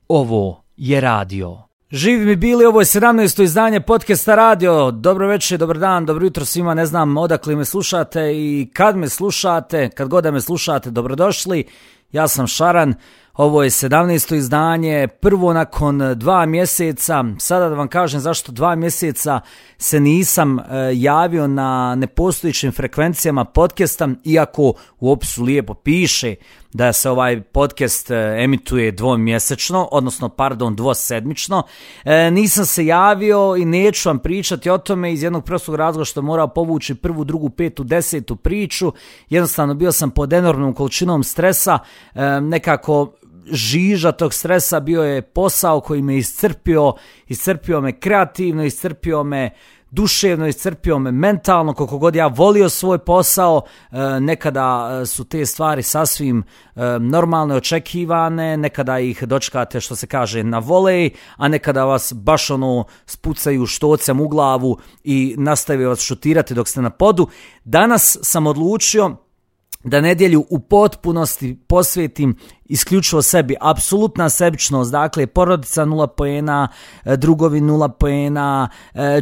Ovo je radio. Živi mi bili, ovo je 17. izdanje podcasta Radio. Dobro večer, dobar dan, dobro jutro svima, ne znam odakle me slušate i kad me slušate, kad god da me slušate, dobrodošli. Ja sam Šaran, ovo je 17. izdanje, prvo nakon 2 mjeseca. Sada da vam kažem zašto 2 mjeseca se nisam javio na nepostojećim frekvencijama podcasta, iako u opisu lijepo piše da se ovaj podcast emituje dvomjesečno, odnosno dvosedmično. Nisam se javio i neću vam pričati o tome iz jednog prostog razloga što morao povući 1., 2., 5., 10. priču. Jednostavno bio sam pod enormnom količinom stresa, nekako žiža tog stresa bio je posao koji me iscrpio me kreativno, iscrpio me duševno, iscrpio me mentalno, koliko god ja volio svoj posao. Nekada su te stvari sasvim normalne, očekivane, nekada ih dočekate, što se kaže, na volej, a nekada vas baš spucaju štocem u glavu i nastave vas šutirati dok ste na podu. Danas sam odlučio da nedjelju u potpunosti posvetim isključivo sebi, apsolutna sebičnost, dakle porodica 0 poena, drugovi 0 poena,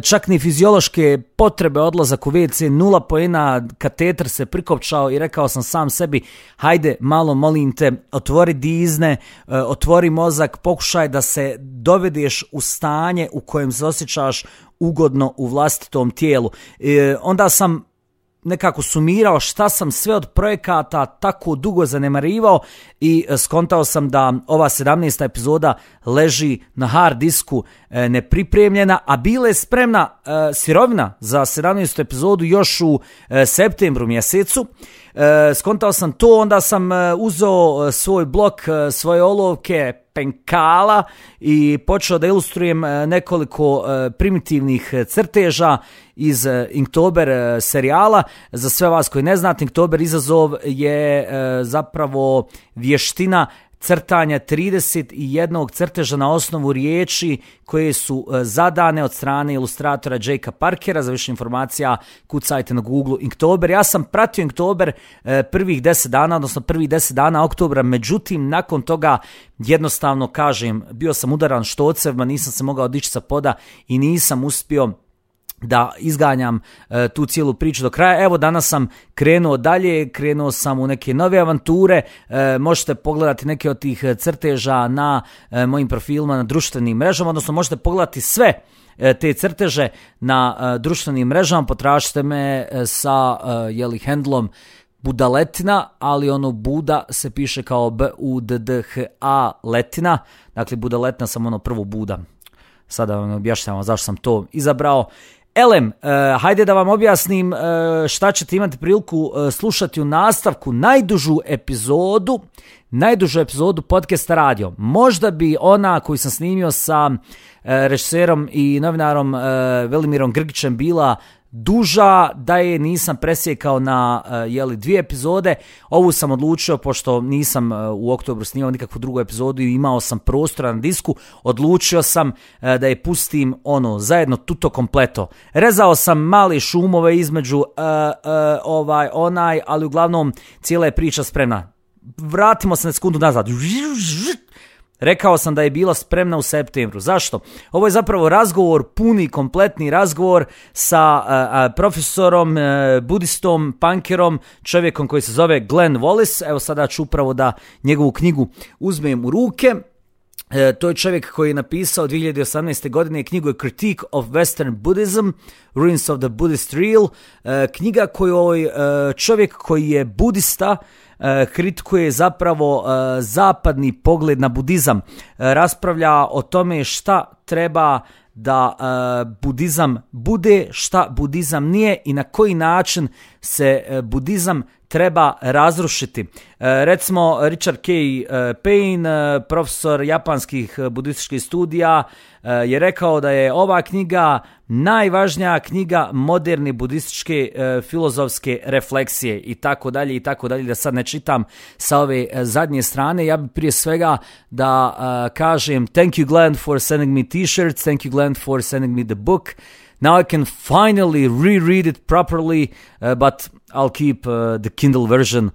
čak ni fiziološke potrebe, odlazak u WC 0 poena, kateter se prikopčao i rekao sam sam sebi, hajde malo molim te, otvori dizne, otvori mozak, pokušaj da se dovedeš u stanje u kojem se osjećaš ugodno u vlastitom tijelu. Onda sam nekako sumirao šta sam sve od projekata tako dugo zanemarivao i skontao sam da ova 17. epizoda leži na hard disku nepripremljena, a bila je spremna sirovina za 17. epizodu još u septembru mjesecu. Skontao sam to, onda sam uzeo svoj blok, svoje olovke, penkala i počeo da ilustrujem nekoliko primitivnih crteža iz Oktober serijala. Za sve vas koji ne znate, Oktober izazov je zapravo vještina crtanja 31 crteža na osnovu riječi koje su zadane od strane ilustratora Jakea Parkera. Za više informacija kucajte na Google Oktober. Ja sam pratio Oktober prvih 10 dana, odnosno prvih 10 dana oktobra, međutim nakon toga jednostavno kažem, bio sam udaran štocevima, nisam se mogao dići sa poda i nisam uspio da izganjam tu cijelu priču do kraja. Evo danas sam krenuo dalje, krenuo sam u neke nove avanture. Možete pogledati neke od tih crteža na mojim profilima na društvenim mrežama, odnosno možete pogledati sve te crteže na društvenim mrežama. Potražite me sa handlom Budaletina, ali Buda se piše kao B-U-D-D-H-A letina, dakle Budaletina sam prvo Buda. Sada vam objašnjavam zašto sam to izabrao. Hajde da vam objasnim šta ćete imati priliku slušati u nastavku, najdužu epizodu podcasta Radio. Možda bi ona koju sam snimio sa režiserom i novinarom Velimirom Grgićem bila duža, da je nisam presjekao na 2 epizode. Ovu sam odlučio, pošto nisam u oktobru snimao nikakvu drugu epizodu i imao sam prostora na disku, odlučio sam da je pustim zajedno tuto kompleto. Rezao sam male šumove između ali uglavnom cijela je priča spremna. Vratimo se na sekundu nazad. Rekao sam da je bila spremna u septembru. Zašto? Ovo je zapravo razgovor, puni, kompletni razgovor sa profesorom, buddhistom, punkerom, čovjekom koji se zove Glenn Wallis. Evo sada ću upravo da njegovu knjigu uzmem u ruke. To je čovjek koji je napisao 2018. godine knjigu Critique of Western Buddhism, Ruins of the Buddhist Real. Knjiga koju čovjek koji je budista kritikuje zapravo zapadni pogled na budizam. Raspravlja o tome šta treba da budizam bude, šta budizam nije i na koji način se budizam treba razrušiti. Recimo Richard K. Payne, profesor japanskih budističkih studija, je rekao da je ova knjiga najvažnija knjiga moderne budističke filozofske refleksije i tako dalje, da sad ne čitam sa ove zadnje strane. Ja bih prije svega da kažem thank you Glenn for sending me t-shirts, thank you Glenn for sending me the book. Now I can finally reread it properly, but I'll keep the Kindle version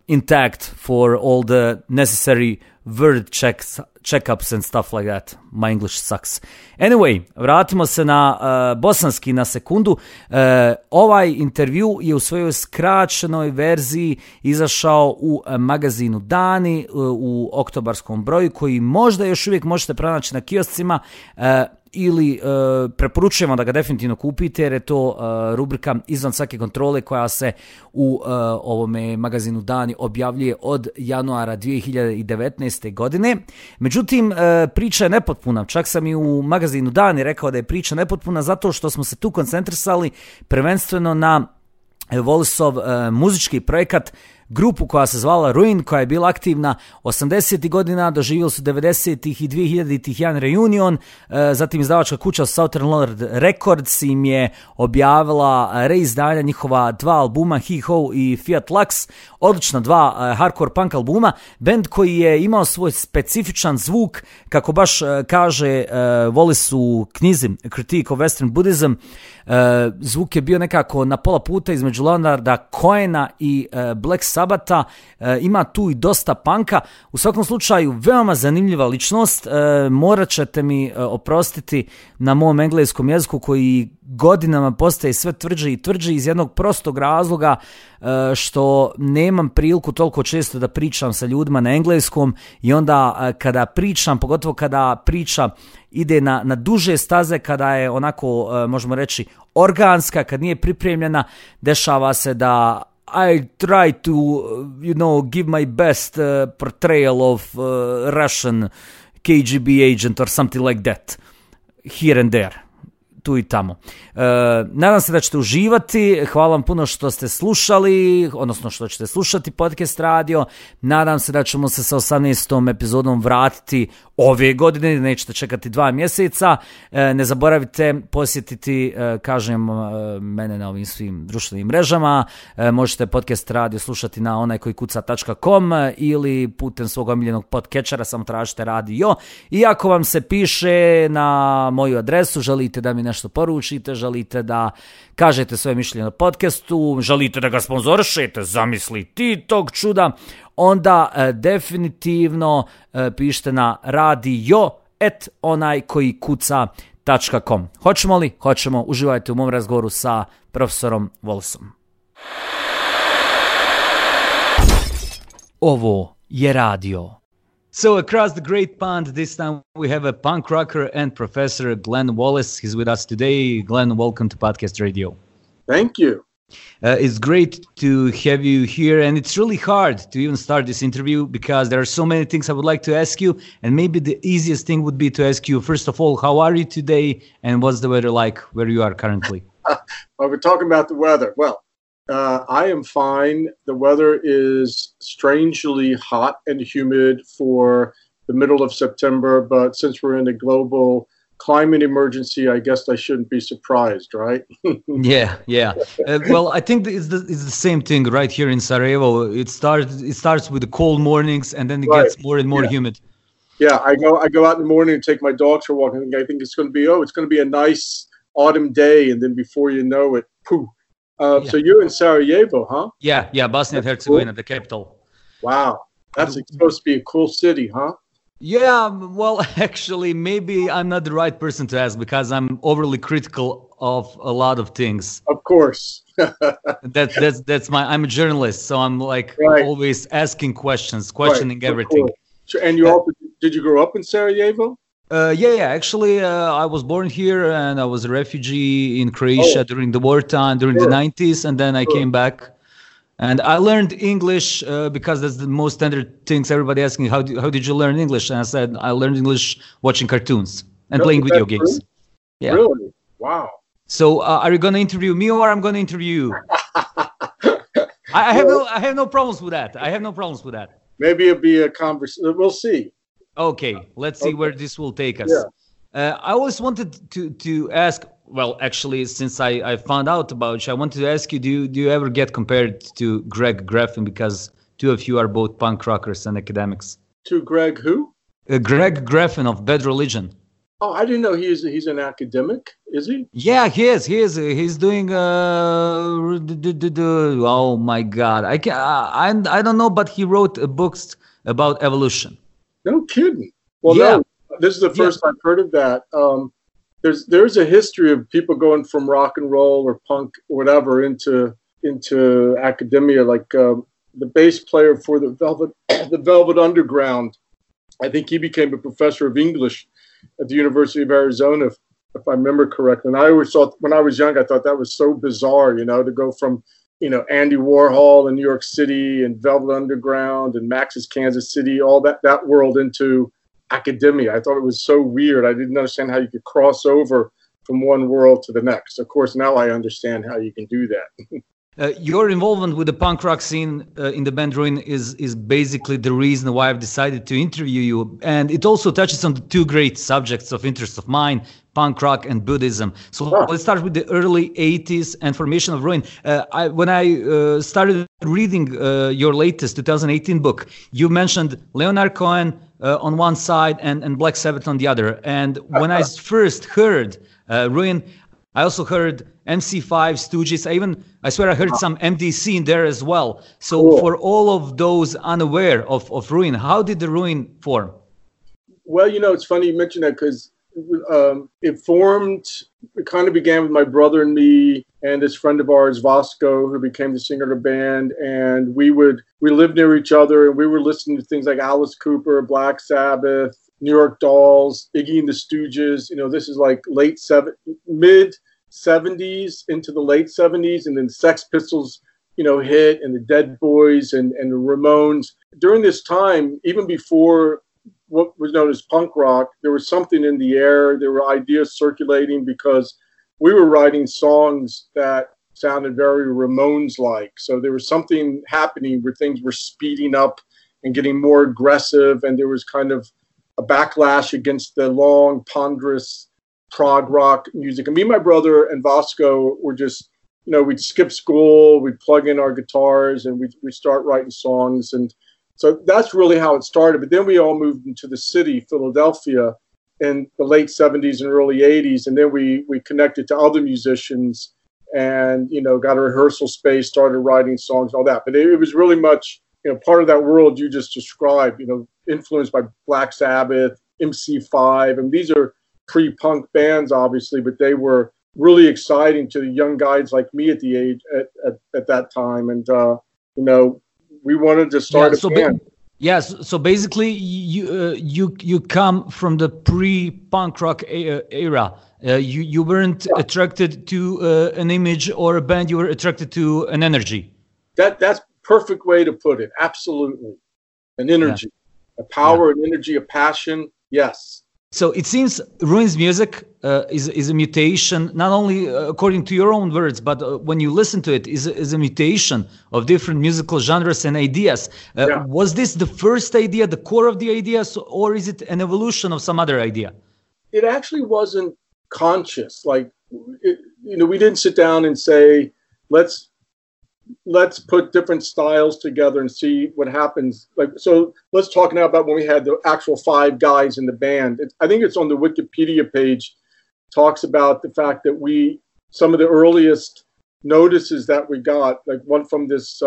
intact for all the necessary word checkups and stuff like that. My English sucks. Anyway, vratimo se na bosanski na sekundu. Ovaj intervju je u svojoj skraćenoj verziji izašao u magazinu Dani u oktobarskom broju, koji možda još uvijek možete pronaći na kioscima, ili preporučujemo da ga definitivno kupite, jer je to rubrika Izvan Svake Kontrole koja se u ovome magazinu Dani objavljuje od januara 2019. godine. Međutim, priča je nepotpuna. Čak sam i u magazinu Dani rekao da je priča nepotpuna zato što smo se tu koncentrisali prvenstveno na Wallisov muzički projekat, grupu koja se zvala Ruin, koja je bila aktivna 80. godina, doživjeli su 90. i 2000. jedan reunion, zatim izdavačka kuća Southern Lord Records im je objavila reizdanja njihova dva albuma He Ho i Fiat Lux, odlična dva hardcore punk albuma, band koji je imao svoj specifičan zvuk, kako baš kaže Wallis u knjizi Critique of Western Buddhism. Zvuk je bio nekako na pola puta između Leonarda Cohena i Black Sabbatha, ima tu i dosta punka. U svakom slučaju veoma zanimljiva ličnost, morat ćete mi oprostiti na mom engleskom jeziku koji godinama postaje sve tvrđi i tvrđi iz jednog prostog razloga što nemam priliku toliko često da pričam sa ljudima na engleskom, i onda kada pričam, pogotovo kada priča ide na duže staze, kada je onako, možemo reći, organska, kad nije pripremljena, dešava se da I try to, give my best portrayal of Russian KGB agent or something like that, here and there, tu i tamo. Nadam se da ćete uživati, hvala vam puno što ste slušali, odnosno što ćete slušati podcast radio. Nadam se da ćemo se sa 18. epizodom vratiti ove godine, nećete čekati 2 mjeseca. Ne zaboravite posjetiti, kažem, mene na ovim svim društvenim mrežama. Možete podcast radio slušati na onajkojikuca.com ili putem svog omiljenog podcatchera, samo tražite radio. I ako vam se piše na moju adresu, želite da mi nešto poručite, želite da kažete svoje mišljenje o podcastu, želite da ga sponzorišete, zamisli ti tog čuda, onda definitivno pišite na radio@onajkojikuca.com. Hoćemo li? Hoćemo. Uživajte u mom razgovoru sa profesorom Wallisom. Ovo je radio. So across the great pond, this time we have a punk rocker and professor, Glenn Wallis. He's with us today. Glenn, welcome to Podcast Radio. Thank you. It's great to have you here, and it's really hard to even start this interview because there are so many things I would like to ask you, and maybe the easiest thing would be to ask you, first of all, how are you today, and what's the weather like where you are currently? Well, we're talking about the weather. Well, I am fine. The weather is strangely hot and humid for the middle of September, but since we're in a global climate emergency, I guess I shouldn't be surprised, right? Yeah. Well, I think it's the same thing right here in Sarajevo. It starts with the cold mornings, and then it gets more and more humid. Yeah, I go out in the morning and take my dogs for a walk, and I think it's going to be a nice autumn day, and then before you know it, poof. So you're in Sarajevo, huh? Yeah, Bosnia and Herzegovina, the capital. Wow, that's supposed to be a cool city, huh? Yeah, well, actually, maybe I'm not the right person to ask because I'm overly critical of a lot of things. Of course. that's I'm a journalist, so I'm like always asking questions, questioning everything. And you also, did you grow up in Sarajevo? Yeah. Actually, I was born here, and I was a refugee in Croatia during the wartime, during the 90s, and then I came back. And I learned English because that's the most standard things everybody asking, how did you learn English? And I said, I learned English watching cartoons and playing video games. True? Yeah. Really? Wow. So are you going to interview me or I'm going to interview you? I have no problems with that. Maybe it'll be a conversation. We'll see. Okay, let's see where this will take us. Yeah. I always wanted to ask, well, actually, since I found out about you, I wanted to ask you, do you ever get compared to Greg Graffin? Because two of you are both punk rockers and academics. To Greg who? Greg Graffin of Bad Religion. Oh, I didn't know he's an academic. Is he? Yeah, he is. He's doing. Oh my God, I can. I don't know, but he wrote books about evolution. No kidding. Well, Yeah. no, this is the first I've heard of that. There's a history of people going from rock and roll or punk or whatever into academia. Like the bass player for the Velvet Underground, I think he became a professor of English at the University of Arizona, if I remember correctly. And I always thought, when I was young, I thought that was so bizarre, to go from, Andy Warhol in New York City and Velvet Underground and Max's Kansas City, all that world into academia. I thought it was so weird. I didn't understand how you could cross over from one world to the next. Of course, now I understand how you can do that. Your involvement with the punk rock scene in the band Ruin is basically the reason why I've decided to interview you. And it also touches on the two great subjects of interest of mine, punk rock and Buddhism. So let's start with the early 80s and formation of Ruin. When I started reading your latest 2018 book, you mentioned Leonard Cohen on one side and Black Sabbath on the other. And when I first heard Ruin, I also heard MC5, Stooges. I swear I heard some MDC in there as well. So cool. For all of those unaware of Ruin, how did the Ruin form? Well, it's funny you mentioned that because it kind of began with my brother and me and this friend of ours, Vasco, who became the singer of the band. And we lived near each other and we were listening to things like Alice Cooper, Black Sabbath, New York Dolls, Iggy and the Stooges. This is like mid 70s into the late 70s, and then Sex Pistols, hit, and the Dead Boys and the Ramones. During this time, even before what was known as punk rock, there was something in the air. There were ideas circulating because we were writing songs that sounded very Ramones-like. So there was something happening where things were speeding up and getting more aggressive, and there was kind of a backlash against the long, ponderous prog rock music. And me and my brother and Vasco were just, we'd skip school, we'd plug in our guitars, and we'd start writing songs. And so that's really how it started. But then we all moved into the city, Philadelphia, in the late 70s and early 80s. And then we connected to other musicians and, got a rehearsal space, started writing songs and all that. But it was really much, part of that world you just described, influenced by Black Sabbath, MC5. And these are pre-punk bands, obviously, but they were really exciting to the young guys like me at the age at that time. And, we wanted to start a band. So basically you come from the pre-punk rock era. You weren't attracted to an image or a band, you were attracted to an energy. That's perfect way to put it. Absolutely. An energy, a power, an energy, a passion. Yes. So it seems Ruin's music is a mutation, not only according to your own words, but when you listen to it, is a mutation of different musical genres and ideas. Was this the first idea, the core of the ideas, or is it an evolution of some other idea? It actually wasn't conscious. Like, we didn't sit down and say, let's put different styles together and see what happens. So let's talk now about when we had the actual 5 guys in the band. I think it's on the Wikipedia page, talks about the fact that some of the earliest notices that we got, like one from this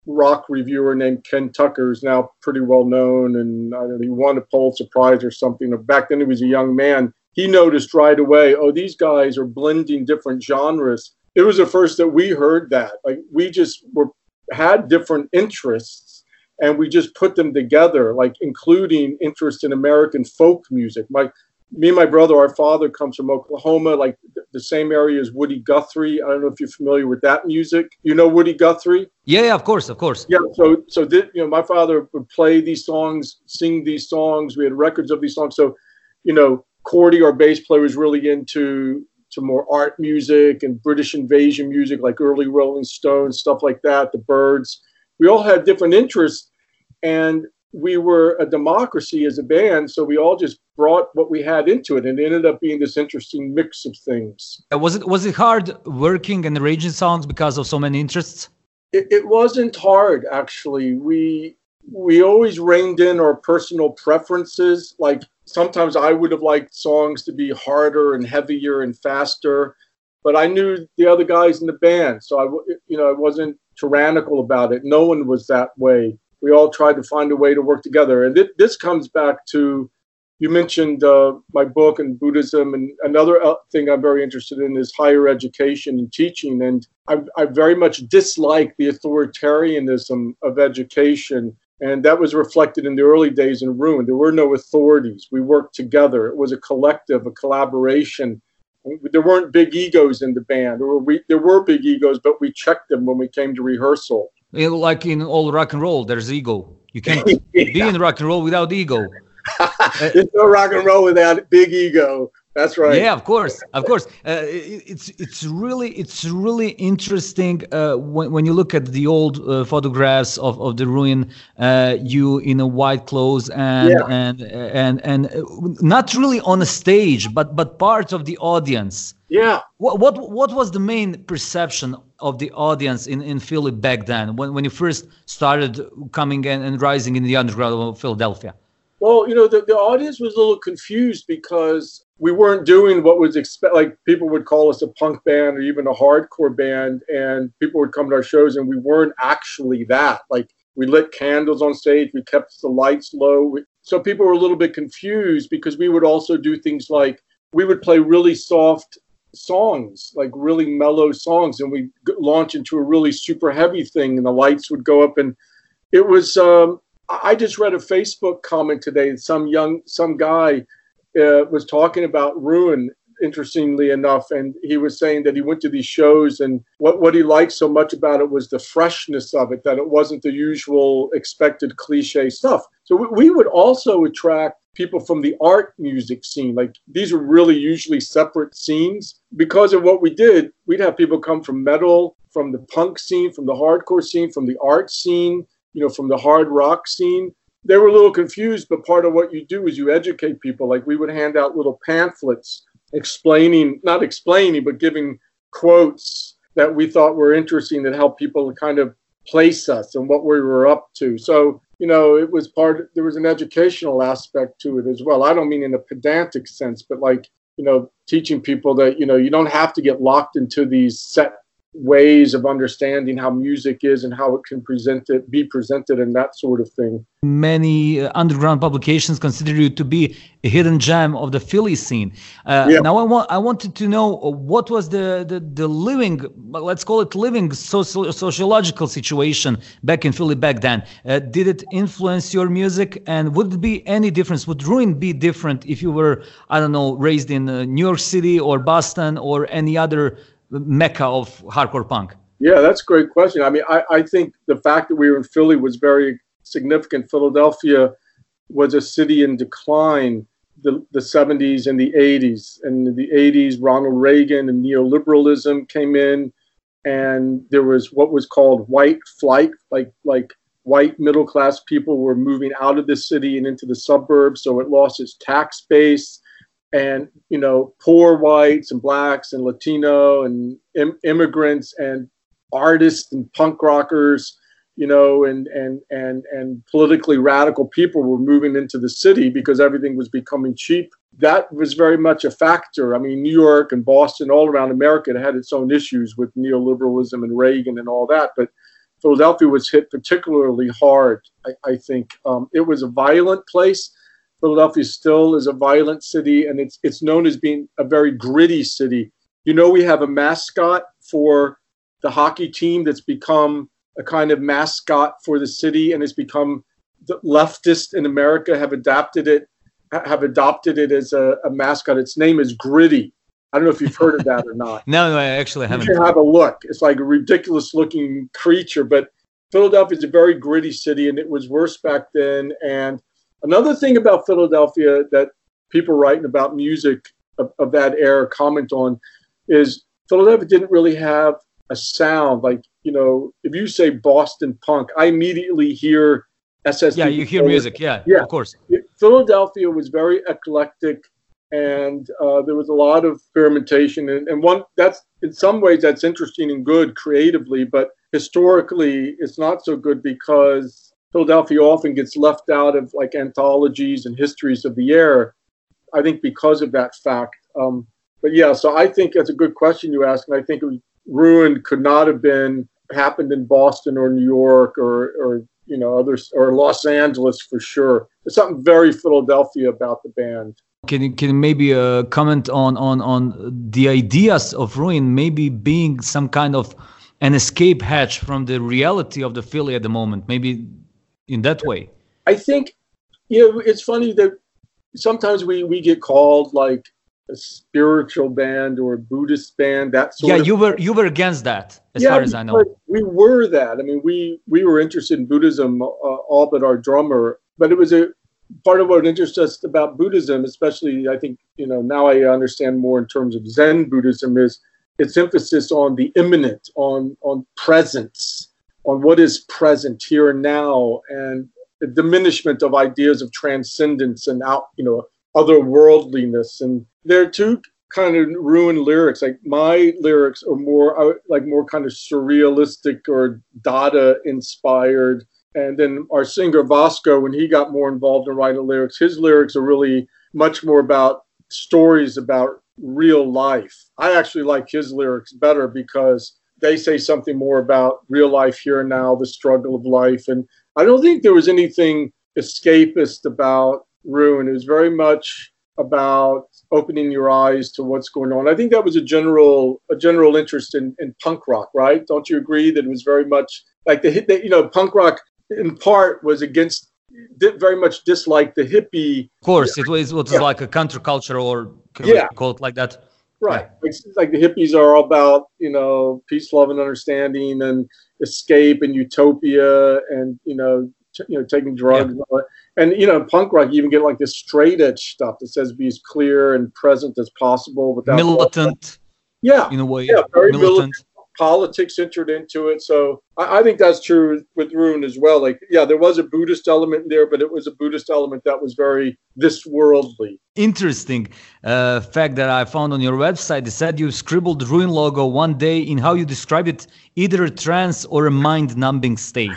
rock reviewer named Ken Tucker, who's now pretty well known, and I don't know, he won a Pulitzer Prize or something. Back then he was a young man. He noticed right away, these guys are blending different genres. It was the first that we heard that. Like, we just had different interests, and we just put them together, like including interest in American folk music. Me and my brother, our father comes from Oklahoma, like the same area as Woody Guthrie. I don't know if you're familiar with that music. You know Woody Guthrie? Yeah, of course. Yeah. So my father would play these songs, sing these songs. We had records of these songs. So, Cordy, our bass player, was really into more art music and British invasion music, like early Rolling Stones, stuff like that, the Byrds. We all had different interests, and we were a democracy as a band, so we all just brought what we had into it, and it ended up being this interesting mix of things. Was it hard working and arranging songs because of so many interests? It wasn't hard, actually. We always reined in our personal preferences. Like, sometimes I would have liked songs to be harder and heavier and faster, but I knew the other guys in the band, so I wasn't tyrannical about it. No one was that way. We all tried to find a way to work together. And this comes back to, you mentioned my book and Buddhism, and another thing I'm very interested in is higher education and teaching. And I very much dislike the authoritarianism of education. And that was reflected in the early days in Ruin. There were no authorities. We worked together. It was a collective, a collaboration. There weren't big egos in the band. There were big egos, but we checked them when we came to rehearsal. Like in all rock and roll, there's ego. You can't be in rock and roll without ego. There's no rock and roll without big ego. That's right. Yeah, of course. It's really interesting when you look at the old photographs of the Ruin. You in a white clothes and not really on a stage, but part of the audience. Yeah. What was the main perception of the audience in Philly back then when you first started coming in and rising in the underground of Philadelphia? Well, the audience was a little confused because we weren't doing what was like people would call us a punk band or even a hardcore band, and people would come to our shows and we weren't actually that. Like, we lit candles on stage, we kept the lights low. So people were a little bit confused because we would also do things like we would play really soft songs, like really mellow songs, and we'd launch into a really super heavy thing and the lights would go up. And it was I just read a Facebook comment today. Some guy was talking about Ruin, interestingly enough, and he was saying that he went to these shows and what he liked so much about it was the freshness of it, that it wasn't the usual expected cliche stuff. So we would also attract people from the art music scene. Like, these are really usually separate scenes. Because of what we did, we'd have people come from metal, from the punk scene, from the hardcore scene, from the art scene, from the hard rock scene. They were a little confused, but part of what you do is you educate people. Like, we would hand out little pamphlets not explaining, but giving quotes that we thought were interesting that helped people kind of place us and what we were up to. So, it was there was an educational aspect to it as well. I don't mean in a pedantic sense, but like, teaching people that, you don't have to get locked into these set ways of understanding how music is and how it can be presented and that sort of thing. Many underground publications consider you to be a hidden gem of the Philly scene. Now I wanted to know what was the living, let's call it living sociological situation back in Philly back then. Did it influence your music, and would it be any difference? Would Ruin be different if you were, I don't know, raised in New York City or Boston or any other mecca of hardcore punk? Yeah, that's a great question. I mean, I think the fact that we were in Philly was very significant. Philadelphia was a city in decline, the 70s and the 80s. And in the 80s, Ronald Reagan and neoliberalism came in, and there was what was called white flight, like white middle-class people were moving out of the city and into the suburbs, so it lost its tax base. And, poor whites and blacks and Latino and immigrants and artists and punk rockers, and politically radical people were moving into the city because everything was becoming cheap. That was very much a factor. I mean, New York and Boston, all around America, it had its own issues with neoliberalism and Reagan and all that. But Philadelphia was hit particularly hard, I think. It was a violent place. Philadelphia still is a violent city, and it's known as being a very gritty city. We have a mascot for the hockey team that's become a kind of mascot for the city, and it's become the leftists in America have adopted it as a mascot. Its name is Gritty. I don't know if you've heard of that or not. No, I actually haven't. You should have a look. It's like a ridiculous looking creature, but Philadelphia is a very gritty city, and it was worse back then. And another thing about Philadelphia that people writing about music of that era comment on is Philadelphia didn't really have a sound. Like, if you say Boston punk, I immediately hear SSD. Yeah, you hear music. Yeah, of course. Philadelphia was very eclectic, and there was a lot of experimentation. And that's, in some ways, that's interesting and good creatively, but historically, it's not so good because Philadelphia often gets left out of like anthologies and histories of the era, I think because of that fact. But yeah, so I think that's a good question you asked, and I think Ruin could not have happened in Boston or New York or others, or Los Angeles for sure. There's something very Philadelphia about the band. Can you maybe comment on the ideas of Ruin maybe being some kind of an escape hatch from the reality of the Philly at the moment, maybe in that way? I think, it's funny that sometimes we get called like a spiritual band or a Buddhist band, that sort of. Yeah, you were against that, as far as I know. We were that. I mean, we were interested in Buddhism, all but our drummer. But it was a part of what interests us about Buddhism, especially, I think, now I understand more in terms of Zen Buddhism, is its emphasis on the immanent, on presence, on what is present here and now, and the diminishment of ideas of transcendence and otherworldliness. And there are two kind of Ruin lyrics. Like my lyrics are more kind of surrealistic or Dada inspired. And then our singer Vasco, when he got more involved in writing lyrics, his lyrics are really much more about stories about real life. I actually like his lyrics better because they say something more about real life here and now, the struggle of life. And I don't think there was anything escapist about Ruin. It was very much about opening your eyes to what's going on. I think that was a general interest in punk rock, right? Don't you agree that it was very much like punk rock in part was very much disliked the hippie. Of course, it was like a counterculture, or call it like that. Right. Yeah. It's like the hippies are all about, peace, love, and understanding, and escape, and utopia, and, taking drugs. Yeah. And, punk rock, you even get like this straight edge stuff that says be as clear and present as possible. Without militant. Yeah. In a way. Yeah, very militant. Politics entered into it. So I think that's true with Ruin as well. Like, yeah, there was a Buddhist element there, but it was a Buddhist element that was very this worldly. Interesting fact that I found on your website. It said you scribbled Ruin logo one day in how you described it, either a trance or a mind-numbing state.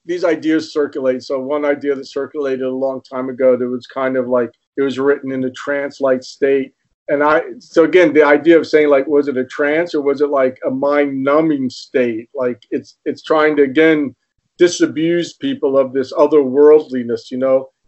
These ideas circulate. So one idea that circulated a long time ago, that was kind of like, it was written in a trance-like state. And so again, the idea of saying like, was it a trance or was it like a mind-numbing state? Like it's trying to, again, disabuse people of this otherworldliness,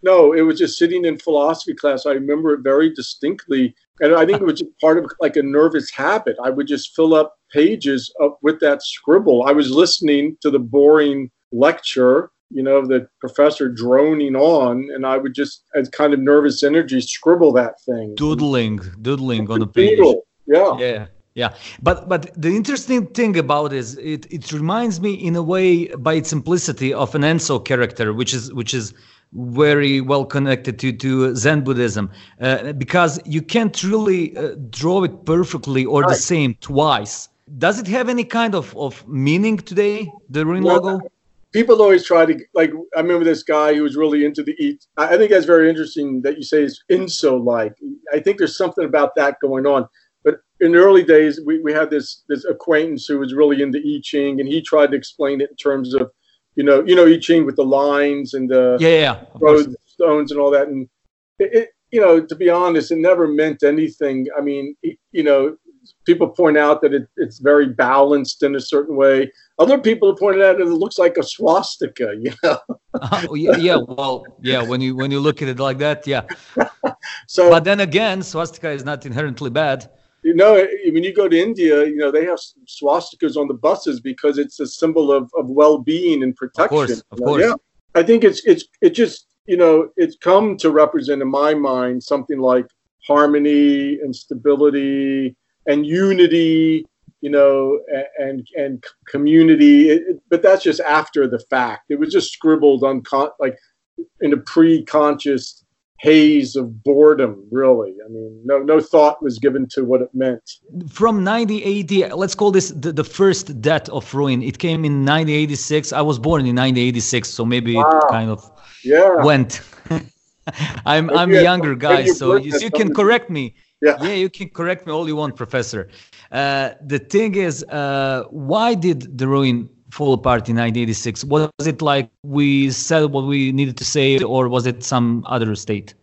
No, it was just sitting in philosophy class. I remember it very distinctly. And I think it was just part of like a nervous habit. I would just fill up pages with that scribble. I was listening to the boring lecture, the professor droning on, and I would just, as kind of nervous energy, scribble that thing. Doodling on the page. Yeah. But the interesting thing about it is it reminds me in a way, by its simplicity, of an Enso character, which is very well connected to Zen Buddhism, because you can't really draw it perfectly or the same twice. Does it have any kind of meaning today, the Ruin logo? People always try to, like, I remember this guy who was really into I think that's very interesting that you say it's Enso-like. I think there's something about that going on. But in the early days, we had this acquaintance who was really into I Ching, and he tried to explain it in terms of, I Ching with the lines and the stones and all that. And, to be honest, it never meant anything. I mean, people point out that it's very balanced in a certain way. Other people have pointed out that it looks like a swastika, When you look at it like that, yeah. So, but then again, swastika is not inherently bad. When you go to India, they have swastikas on the buses because it's a symbol of well-being and protection. Of course. Yeah. I think it just, it's come to represent in my mind something like harmony and stability and unity, and community. But that's just after the fact. It was just scribbled in a pre-conscious haze of boredom, really. I mean, no thought was given to what it meant. From 1980, let's call this the first death of Ruin. It came in 1986. I was born in 1986, so maybe it kind of went. I'm a younger guy, so you can correct me. Yeah, you can correct me all you want, Professor. The thing is, why did the Ruin fall apart in 1986? Was it like we said what we needed to say, or was it some other state?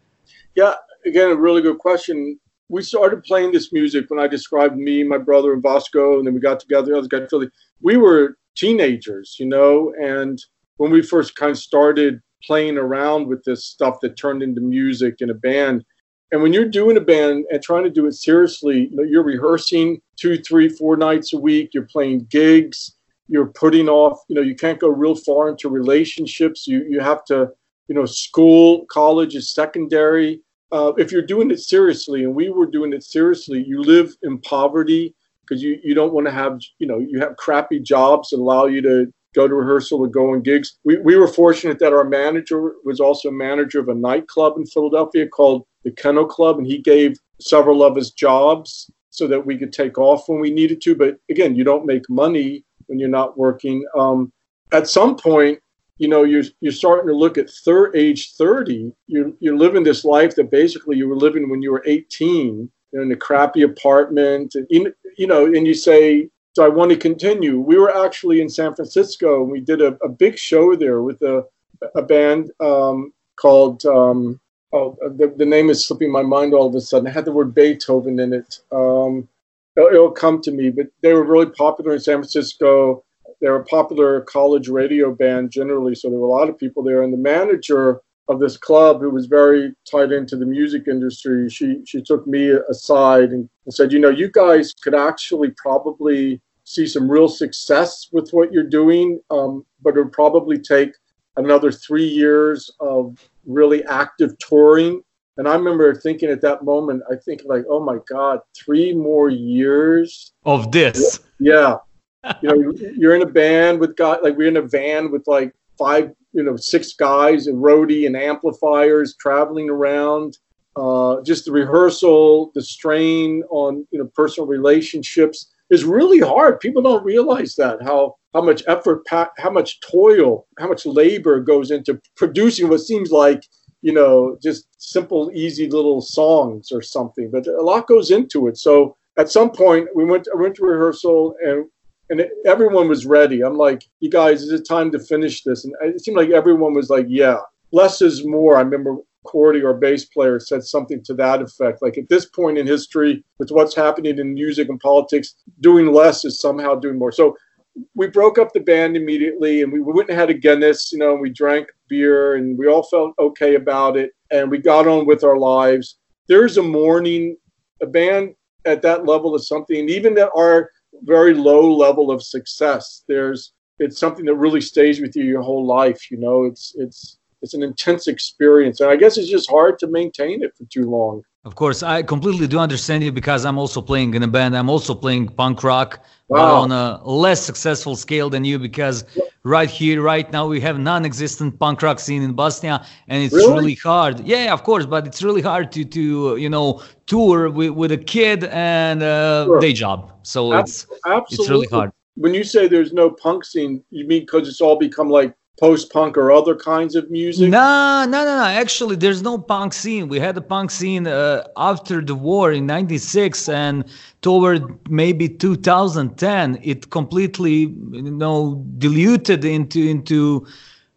Yeah, again, a really good question. We started playing this music when I described me, my brother, and Vasco, and then we got together. Others got Philly. We were teenagers, and when we first kind of started playing around with this stuff that turned into music in a band. And when you're doing a band and trying to do it seriously, you're rehearsing 2, 3, 4 nights a week. You're playing gigs. You're putting off, you can't go real far into relationships. You have to, school, college is secondary. If you're doing it seriously, and we were doing it seriously, you live in poverty because you don't want to have, you have crappy jobs that allow you to go to rehearsal or go on gigs. We were fortunate that our manager was also manager of a nightclub in Philadelphia called the Kennel Club, and he gave several of us jobs so that we could take off when we needed to. But again, you don't make money when you're not working. At some point, you're starting to look at age 30. You're living this life that basically you were living when you were 18 in a crappy apartment, and and you say, so I want to continue. We were actually in San Francisco, and we did a big show there with a band called, the name is slipping my mind all of a sudden. It had the word Beethoven in it. It'll come to me, but they were really popular in San Francisco. They're a popular college radio band generally, so there were a lot of people there. And the manager of this club, who was very tied into the music industry, she took me aside and said, you guys could actually probably see some real success with what you're doing, but it would probably take another 3 years of really active touring. And I remember thinking at that moment, I think like, oh my God, 3 more years of this. Yeah. You're in a band with guys, like we're in a van with like 5, 6 guys and roadie and amplifiers traveling around. Just the rehearsal, the strain on, personal relationships is really hard. People don't realize that, how much effort, how much toil, how much labor goes into producing what seems like, just simple, easy little songs or something, but a lot goes into it. So at some point I went to rehearsal and everyone was ready. I'm like, you guys, is it time to finish this? And it seemed like everyone was like, yeah, less is more. I remember Cordy, our bass player, said something to that effect. Like at this point in history, with what's happening in music and politics, doing less is somehow doing more. So we broke up the band immediately, and we went and had a Guinness, and we drank beer, and we all felt okay about it, and we got on with our lives. There's a morning, a band at that level is something, even at our very low level of success, it's something that really stays with you your whole life. It's an intense experience, and I guess it's just hard to maintain it for too long. Of course, I completely do understand you, because I'm also playing in a band. I'm also playing punk rock, wow, but on a less successful scale than you, because right here, right now, we have non-existent punk rock scene in Bosnia, and it's really hard. Yeah, of course, but it's really hard to tour with a kid and day job. So it's really hard. When you say there's no punk scene, you mean because it's all become like post-punk or other kinds of music? No. Actually, there's no punk scene. We had a punk scene after the war in 96, and toward maybe 2010, it completely, diluted into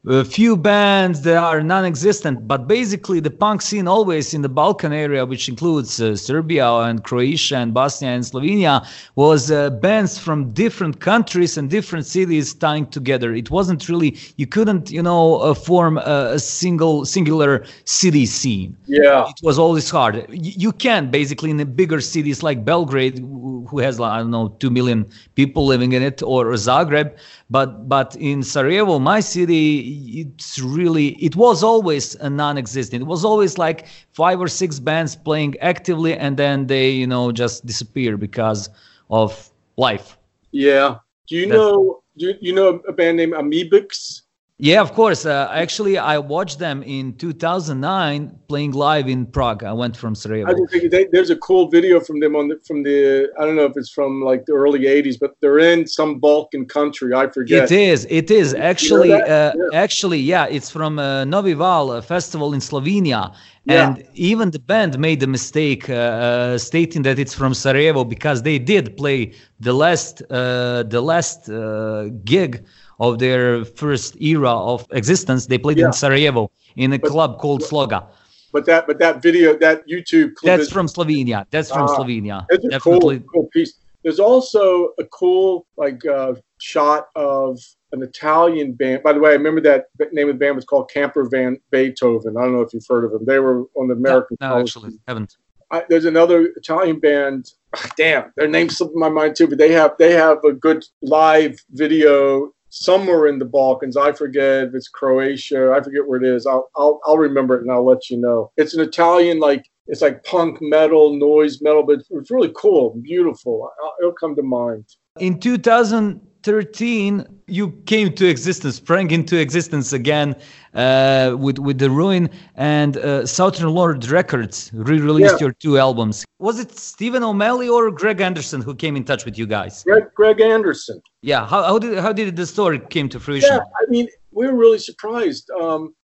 a few bands that are non-existent. But basically, the punk scene always in the Balkan area, which includes Serbia and Croatia and Bosnia and Slovenia, was bands from different countries and different cities tying together. It wasn't really, you couldn't, form a singular city scene. Yeah. It was always hard. You can basically in the bigger cities like Belgrade, who has, 2 million people living in it, or Zagreb, but in Sarajevo, my city, it was always a non-existent. It was always like 5 or 6 bands playing actively, and then they, just disappear because of life. Yeah. Do you know a band named Amoebics? Yeah, of course. Actually, I watched them in 2009 playing live in Prague. I went from Sarajevo. I think there's a cool video from them from the I don't know if it's from like the early 80s, but they're in some Balkan country. I forget. It is actually You know that? actually, yeah, it's from Novi Val, a festival in Slovenia. Yeah. And even the band made the mistake stating that it's from Sarajevo, because they did play the last gig of their first era of existence. They played in Sarajevo in a club called Sloga. But that video, that YouTube clip, That's from Slovenia. That's from Slovenia. It's a cool piece. There's also a cool shot of an Italian band. By the way, I remember that name of the band was called Camper Van Beethoven. I don't know if you've heard of them. They were on the American. No, actually, haven't. There's another Italian band. Damn, their name's slipping my mind too. But they have a good live video somewhere in the Balkans. I forget if it's Croatia. I forget where it is. I'll remember it and I'll let you know. It's an Italian, it's like punk metal, noise metal, but it's really cool, beautiful. It'll come to mind. In 2013, you came to existence, sprang into existence again with The Ruin, and Southern Lord Records re-released your 2 albums. Was it Stephen O'Malley or Greg Anderson who came in touch with you guys? Greg Anderson. Yeah. How did the story came to fruition? Yeah, I mean, we were really surprised.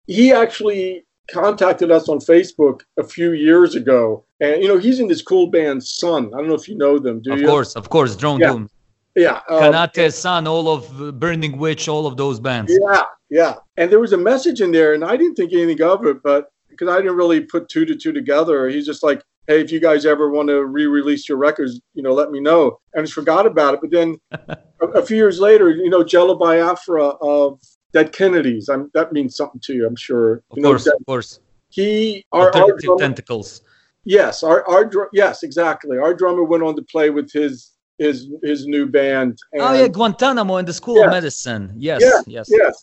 He actually contacted us on Facebook a few years ago, and he's in this cool band Sun. I don't know if you know them. Do you? Of course, Drone Doom. Yeah, Kanate, Sun, all of Burning Witch, all of those bands. Yeah. And there was a message in there, and I didn't think anything of it, but because I didn't really put 2 to 2 together. He's just like, hey, if you guys ever want to re-release your records, let me know. And I just forgot about it. But then a few years later, Jello Biafra of Dead Kennedys. That means something to you, I'm sure. Of course. Our drummer, Tentacles. Yes, yes, exactly. Our drummer went on to play with his new band. And, Guantanamo and the School of Medicine. Yes.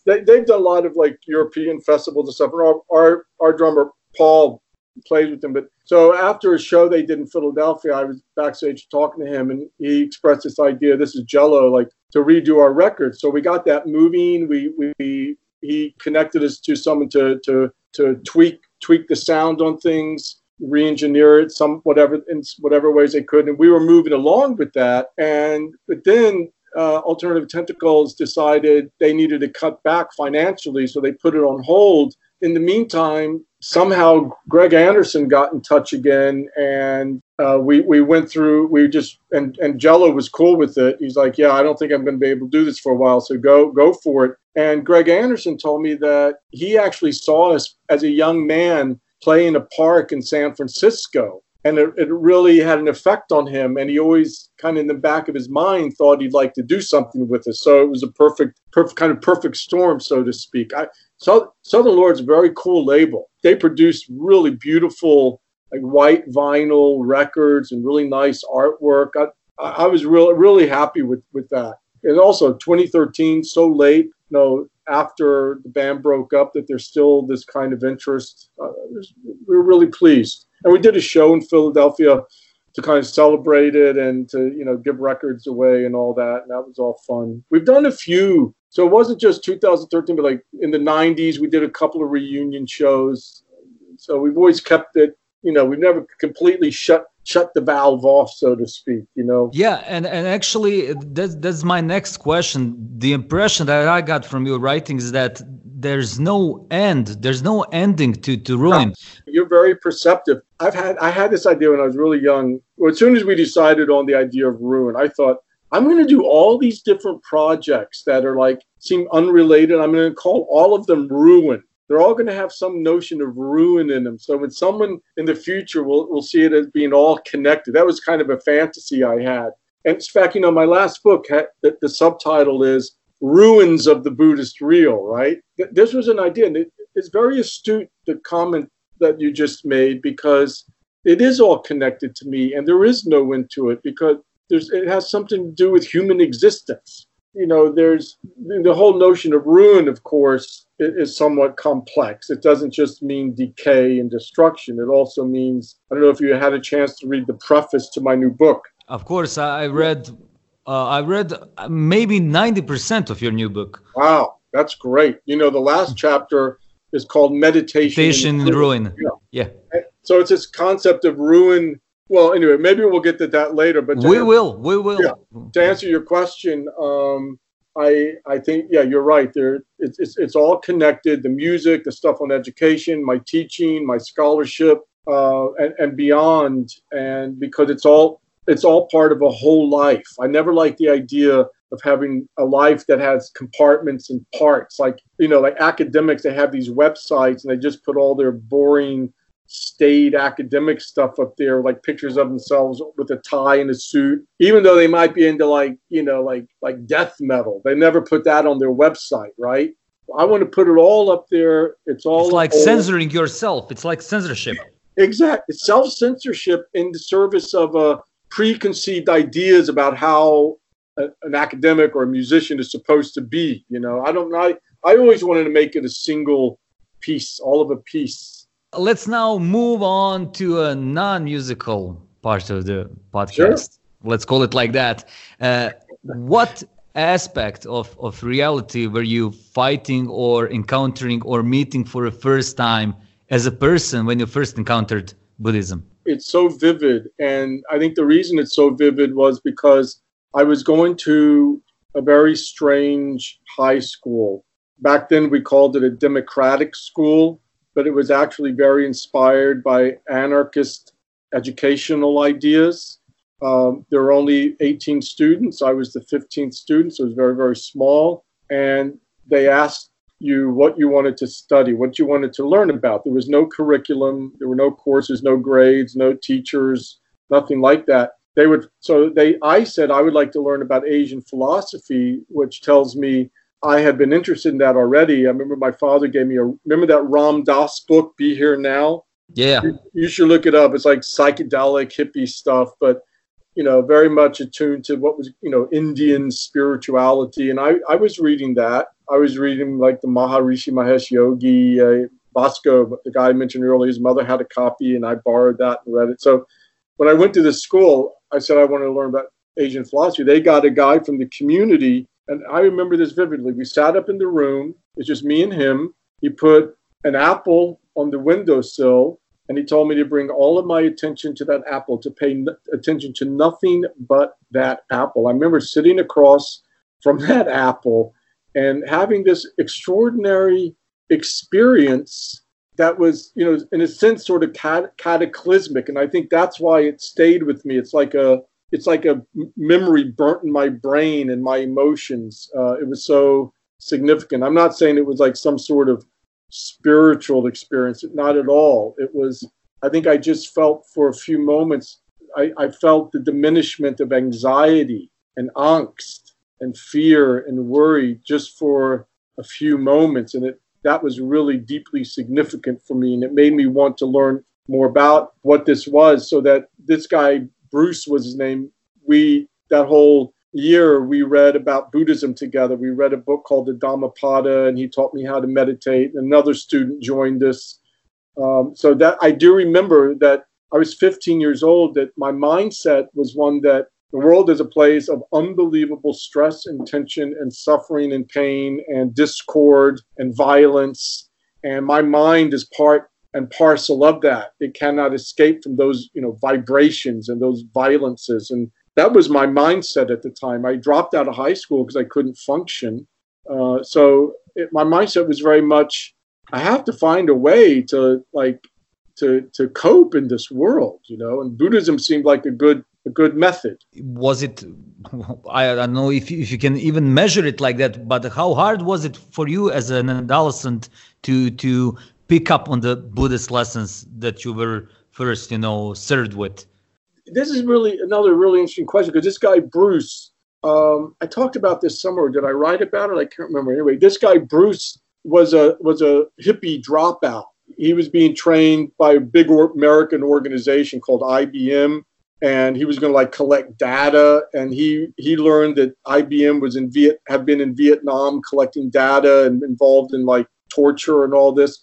They've done a lot of European festivals and stuff. And our drummer Paul plays with them. But so after a show they did in Philadelphia, I was backstage talking to him, and he expressed this idea. This is Jello, to redo our record. So we got that moving. He connected us to someone to tweak the sound on things, re-engineer it in whatever ways they could, and we were moving along with that. But then Alternative Tentacles decided they needed to cut back financially, so they put it on hold. In the meantime, somehow Greg Anderson got in touch again, and we went through. And Jello was cool with it. He's like, "Yeah, I don't think I'm going to be able to do this for a while, so go for it." And Greg Anderson told me that he actually saw us as a young man play in a park in San Francisco. And it really had an effect on him. And he always kind of in the back of his mind thought he'd like to do something with us. So it was a perfect storm, so to speak. Southern Lord's a very cool label. They produced really beautiful white vinyl records and really nice artwork. I was really happy with that. And also 2013, so late, after the band broke up, that there's still this kind of interest. We're really pleased. And we did a show in Philadelphia to kind of celebrate it and to, give records away and all that. And that was all fun. We've done a few. So it wasn't just 2013, but in the 90s, we did a couple of reunion shows. So we've always kept it, we've never completely shut the valve off, so to speak, Yeah, and actually, that's my next question. The impression that I got from your writings is that there's no ending to Ruin. No, you're very perceptive. I had this idea when I was really young. Well, as soon as we decided on the idea of Ruin, I thought, I'm going to do all these different projects that are seem unrelated. I'm going to call all of them Ruin. They're all going to have some notion of ruin in them. So when someone in the future will see it as being all connected, that was kind of a fantasy I had. And in fact, my last book, the subtitle is Ruins of the Buddhist Real, right? This was an idea. And it's very astute, the comment that you just made, because it is all connected to me and there is no end to it, because it has something to do with human existence. There's the whole notion of ruin, of course, is somewhat complex. It doesn't just mean decay and destruction. It also means, I don't know if you had a chance to read the preface to my new book. Of course, I read maybe 90% of your new book. Wow. That's great. You know, the last chapter is called Meditation in Ruin. Yeah. So it's this concept of ruin. Well, anyway, maybe we'll get to that later. But we will. Yeah, to answer your question, I think, yeah, you're right. It's all connected. The music, the stuff on education, my teaching, my scholarship, and beyond. And because it's all part of a whole life. I never liked the idea of having a life that has compartments and parts. Like, you know, like academics, they have these websites and they just put all their boring, staid academic stuff up there, like pictures of themselves with a tie and a suit, even though they might be into like death metal. They never put that on their website, right? I want to put it all up there. It's like censoring yourself. It's like censorship. Exactly. It's self-censorship in the service of preconceived ideas about how an academic or a musician is supposed to be. You know, I always wanted to make it a single piece, all of a piece. Let's now move on to a non-musical part of the podcast. Sure. Let's call it like that. What aspect of reality were you fighting or encountering or meeting for the first time as a person when you first encountered Buddhism? It's so vivid. And I think the reason it's so vivid was because I was going to a very strange high school. Back then we called it a democratic school, but it was actually very inspired by anarchist educational ideas. There were only 18 students. I was the 15th student, so it was very, very small. And they asked you what you wanted to study, what you wanted to learn about. There was no curriculum, there were no courses, no grades, no teachers, nothing like that. I said I would like to learn about Asian philosophy, which tells me I had been interested in that already. I remember my father gave me remember that Ram Dass book, Be Here Now? Yeah. You should look it up. It's like psychedelic hippie stuff, but, you know, very much attuned to what was, you know, Indian spirituality. And I was reading that. I was reading like the Maharishi Mahesh Yogi, Bosco, the guy I mentioned earlier, his mother had a copy and I borrowed that and read it. So when I went to this school, I said I wanted to learn about Asian philosophy. They got a guy from the community, and I remember this vividly. We sat up in the room. It's just me and him. He put an apple on the windowsill, and he told me to bring all of my attention to that apple, to pay attention to nothing but that apple. I remember sitting across from that apple and having this extraordinary experience that was, you know, in a sense, sort of cataclysmic. And I think that's why it stayed with me. It's like a memory burnt in my brain and my emotions. It was so significant. I'm not saying it was like some sort of spiritual experience. Not at all. It was, I think I just felt for a few moments, I felt the diminishment of anxiety and angst and fear and worry just for a few moments. And that was really deeply significant for me. And it made me want to learn more about what this was, so that this guy, Bruce was his name, that whole year we read about Buddhism together. We read a book called the Dhammapada, and he taught me how to meditate. Another student joined us. So that I do remember that I was 15 years old, that my mindset was one that the world is a place of unbelievable stress and tension and suffering and pain and discord and violence. And my mind is part and parcel of that. It cannot escape from those, you know, vibrations and those violences. And that was my mindset at the time. I dropped out of high school because I couldn't function. My mindset was very much, I have to find a way to cope in this world, you know, and Buddhism seemed like a good method. Was it, I don't know if you can even measure it like that, but how hard was it for you as an adolescent to pick up on the Buddhist lessons that you were first, you know, served with? This is really another really interesting question, because this guy, Bruce, I talked about this somewhere. Did I write about it? I can't remember. Anyway, this guy, Bruce, was a hippie dropout. He was being trained by a big American organization called IBM, and he was going to like collect data. And he learned that IBM had been in Vietnam collecting data and involved in like torture and all this.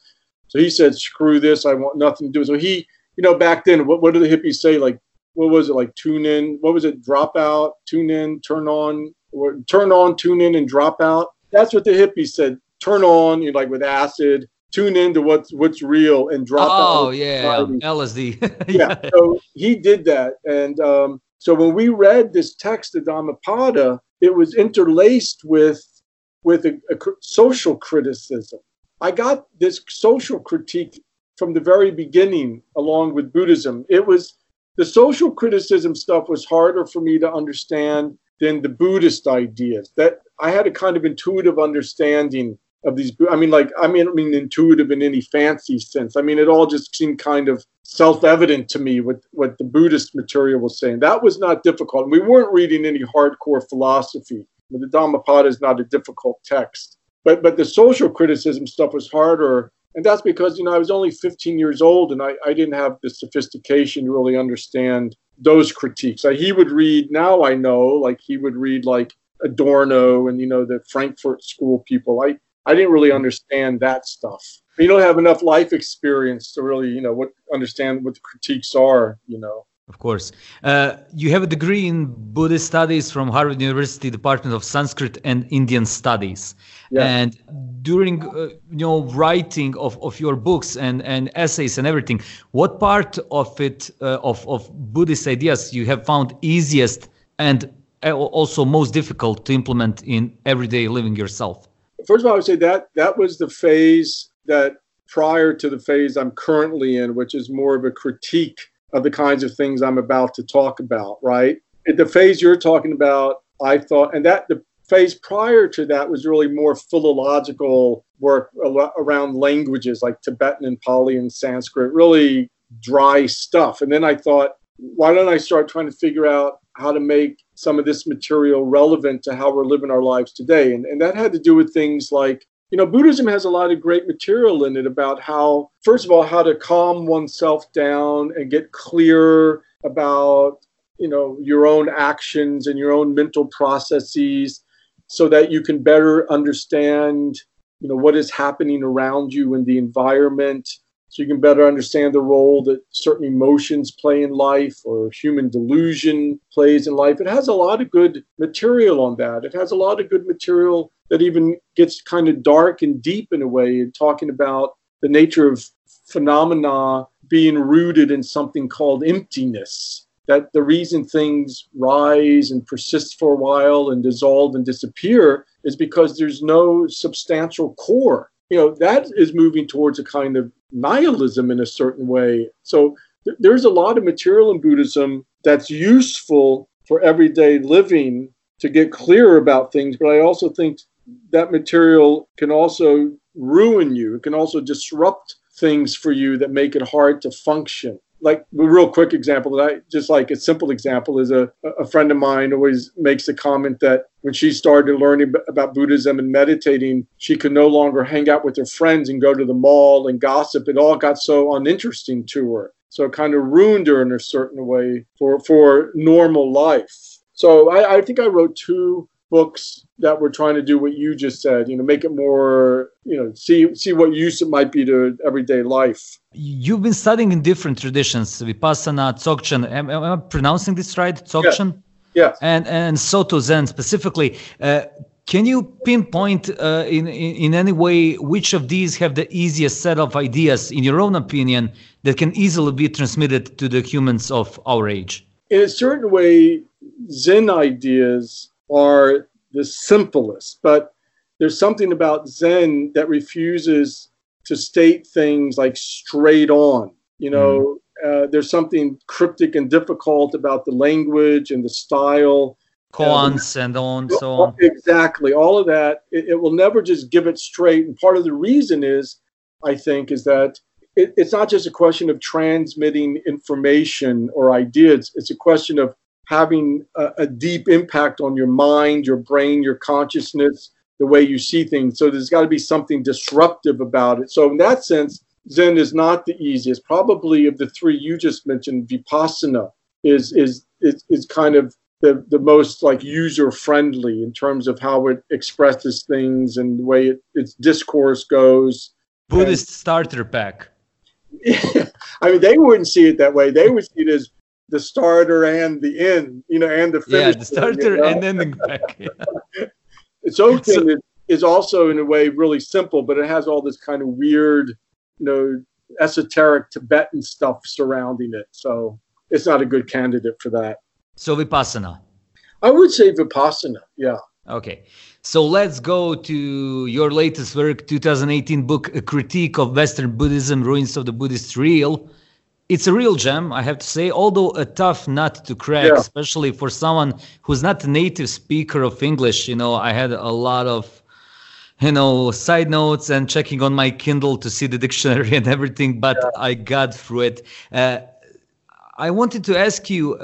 So he said, "Screw this! I want nothing to do." So he, you know, back then, what did the hippies say? Like, what was it? Like, tune in. What was it? Drop out, tune in, turn on, tune in, and drop out. That's what the hippies said. Turn on, you know, like with acid, tune into what's real and drop out. Oh, yeah, LSD. Yeah, so he did that. And so when we read this text, the Dhammapada, it was interlaced with a social criticism. I got this social critique from the very beginning, along with Buddhism. It was the social criticism stuff was harder for me to understand than the Buddhist ideas. That I had a kind of intuitive understanding of these. I mean intuitive in any fancy sense. I mean, it all just seemed kind of self-evident to me what the Buddhist material was saying. That was not difficult. We weren't reading any hardcore philosophy. The Dhammapada is not a difficult text. But the social criticism stuff was harder. And that's because, you know, I was only 15 years old and I didn't have the sophistication to really understand those critiques. Like he would read, now I know, like he would read like Adorno and, you know, the Frankfurt School people. I didn't really understand that stuff. You don't have enough life experience to really, you know, understand what the critiques are, you know. Of course. You have a degree in Buddhist studies from Harvard University Department of Sanskrit and Indian Studies. Yeah. And during writing of your books and essays and everything, what part of it of Buddhist ideas you have found easiest and also most difficult to implement in everyday living yourself? First of all, I would say that was the phase that prior to the phase I'm currently in, which is more of a critique of the kinds of things I'm about to talk about, right? The phase you're talking about, I thought, and that the phase prior to that was really more philological work around languages like Tibetan and Pali and Sanskrit, really dry stuff. And then I thought, why don't I start trying to figure out how to make some of this material relevant to how we're living our lives today? And that had to do with things like, you know, Buddhism has a lot of great material in it about how, first of all, how to calm oneself down and get clear about, you know, your own actions and your own mental processes so that you can better understand, you know, what is happening around you in the environment. So you can better understand the role that certain emotions play in life or human delusion plays in life. It has a lot of good material on that. It has a lot of good material that even gets kind of dark and deep in a way, and talking about the nature of phenomena being rooted in something called emptiness, that the reason things rise and persist for a while and dissolve and disappear is because there's no substantial core. You know, that is moving towards a kind of nihilism in a certain way. So there's a lot of material in Buddhism that's useful for everyday living to get clear about things, but I also think that material can also ruin you. It can also disrupt things for you that make it hard to function. Like a real quick example a simple example is a friend of mine always makes the comment that when she started learning about Buddhism and meditating, she could no longer hang out with her friends and go to the mall and gossip. It all got so uninteresting to her. So it kind of ruined her in a certain way for normal life. So I think I wrote 2 books that were trying to do what you just said, you know, make it more, you know, see what use it might be to everyday life. You've been studying in different traditions, Vipassana, Dzogchen. Am I pronouncing this right? Dzogchen? Yes. And Soto Zen specifically. Can you pinpoint in any way which of these have the easiest set of ideas, in your own opinion, that can easily be transmitted to the humans of our age? In a certain way, Zen ideas are the simplest, but there's something about Zen that refuses to state things like straight on. You know, there's something cryptic and difficult about the language and the style. Koans and so on. Exactly. All of that, it will never just give it straight. And part of the reason is, I think, is that it's not just a question of transmitting information or ideas. It's a question of having a deep impact on your mind, your brain, your consciousness, the way you see things. So there's got to be something disruptive about it. So in that sense, Zen is not the easiest. Probably of the 3 you just mentioned, Vipassana is kind of the most like user-friendly in terms of how it expresses things and the way its discourse goes. Buddhist starter pack. Yeah, I mean, they wouldn't see it that way. They would see it as the starter and the end, you know, and the finish. Yeah, the starter and ending pack. Yeah. Dzogchen is also in a way really simple, but it has all this kind of weird, esoteric Tibetan stuff surrounding it. So it's not a good candidate for that. So Vipassana. I would say Vipassana, yeah. Okay. So let's go to your latest work, 2018 book, A Critique of Western Buddhism, Ruins of the Buddhist Real. It's a real gem, I have to say, although a tough nut to crack, especially for someone who's not a native speaker of English. I had a lot of, side notes and checking on my Kindle to see the dictionary and everything, but I got through it. I wanted to ask you,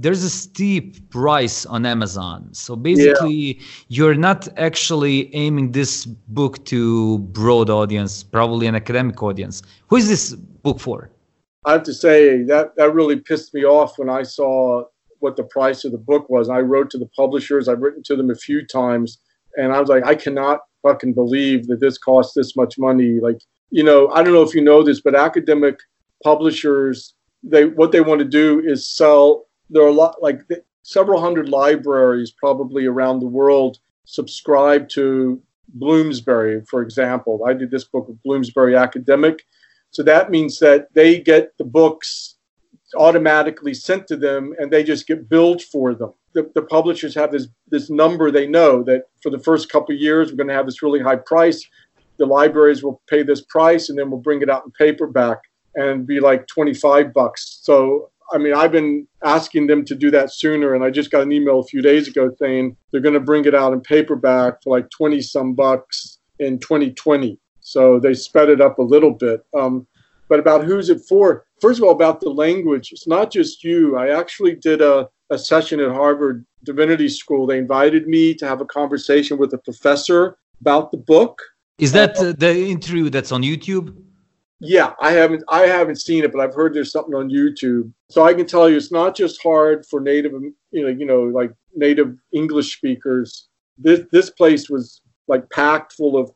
there's a steep price on Amazon. So basically, you're not actually aiming this book to broad audience, probably an academic audience. Who is this book for? I have to say that really pissed me off when I saw what the price of the book was. I wrote to the publishers. I've written to them a few times, and I was like, I cannot fucking believe that this costs this much money. Like, I don't know if you know this, but academic publishers, what they want to do is sell. There are several hundred libraries probably around the world subscribe to Bloomsbury, for example. I did this book with Bloomsbury Academic. So that means that they get the books automatically sent to them and they just get billed for them. The publishers have this number. They know that for the first couple of years, we're going to have this really high price. The libraries will pay this price and then we'll bring it out in paperback and be like $25. So, I've been asking them to do that sooner. And I just got an email a few days ago saying they're going to bring it out in paperback for like 20 some bucks in 2020. So they sped it up a little bit. But about who's it for? First of all, about the language. It's not just you. I actually did a session at Harvard Divinity School. They invited me to have a conversation with a professor about the book. Is that the interview that's on YouTube? Yeah, I haven't seen it, but I've heard there's something on YouTube. So I can tell you, it's not just hard for native, like native English speakers. This place was like packed full of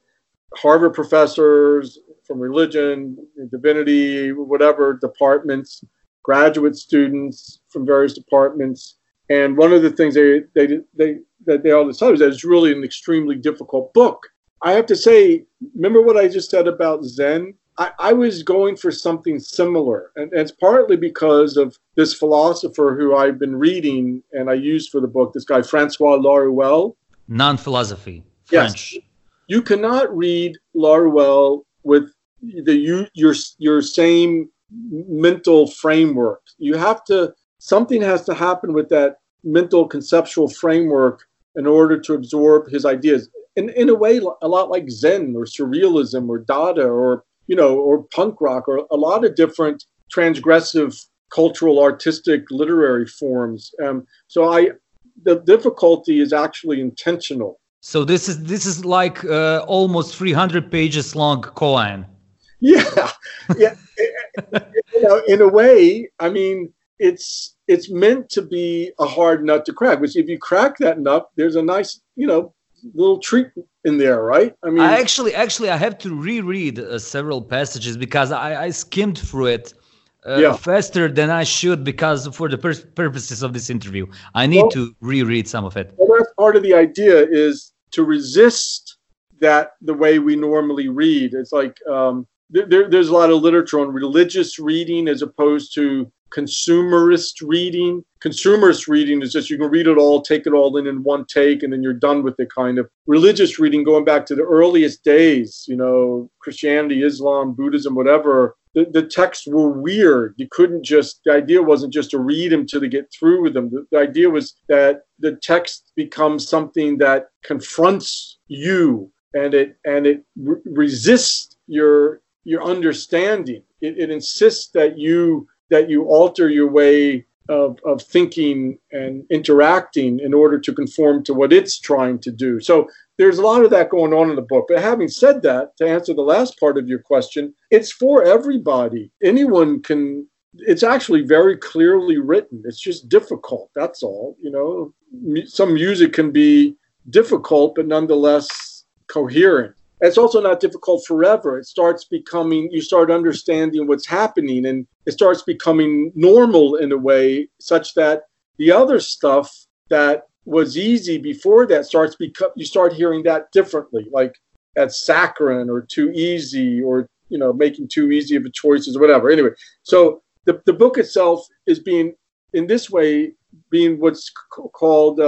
Harvard professors from religion, divinity, whatever departments, graduate students from various departments. And one of the things they all decided is that it's really an extremely difficult book. I have to say, remember what I just said about Zen? I was going for something similar. And it's partly because of this philosopher who I've been reading and I used for the book, this guy, Francois Laruelle. Non-philosophy, French. Yes. You cannot read Laruelle with your same mental framework. Something has to happen with that mental conceptual framework in order to absorb his ideas. In a way, a lot like Zen or surrealism or Dada or punk rock or a lot of different transgressive cultural, artistic, literary forms. So the difficulty is actually intentional. So this is like almost 300 pages long koan. Yeah. In a way, it's meant to be a hard nut to crack. Which if you crack that nut, there's a nice, little treat in there, right? I actually I have to reread several passages because I skimmed through it faster than I should because for the purposes of this interview, I need to reread some of it. Well, that's part of the idea is to resist that the way we normally read. It's like there's a lot of literature on religious reading as opposed to consumerist reading. Consumerist reading is just you can read it all, take it all in one take, and then you're done with it kind of. Religious reading, going back to the earliest days, Christianity, Islam, Buddhism, whatever, the texts were weird. You couldn't the idea wasn't just to read them till they get through with them. The idea was that the text becomes something that confronts you and it resists your understanding. It insists that you alter your way of thinking and interacting in order to conform to what it's trying to do. So there's a lot of that going on in the book. But having said that, to answer the last part of your question, it's for everybody. Anyone can. It's actually very clearly written. It's just difficult. That's all. Some music can be difficult, but nonetheless coherent. It's also not difficult forever. You start understanding what's happening, and it starts becoming normal in a way such that the other stuff that was easy before that you start hearing that differently, like that's saccharine or too easy, or making too easy of a choices or whatever. Anyway, so the book itself is being in this way being what's called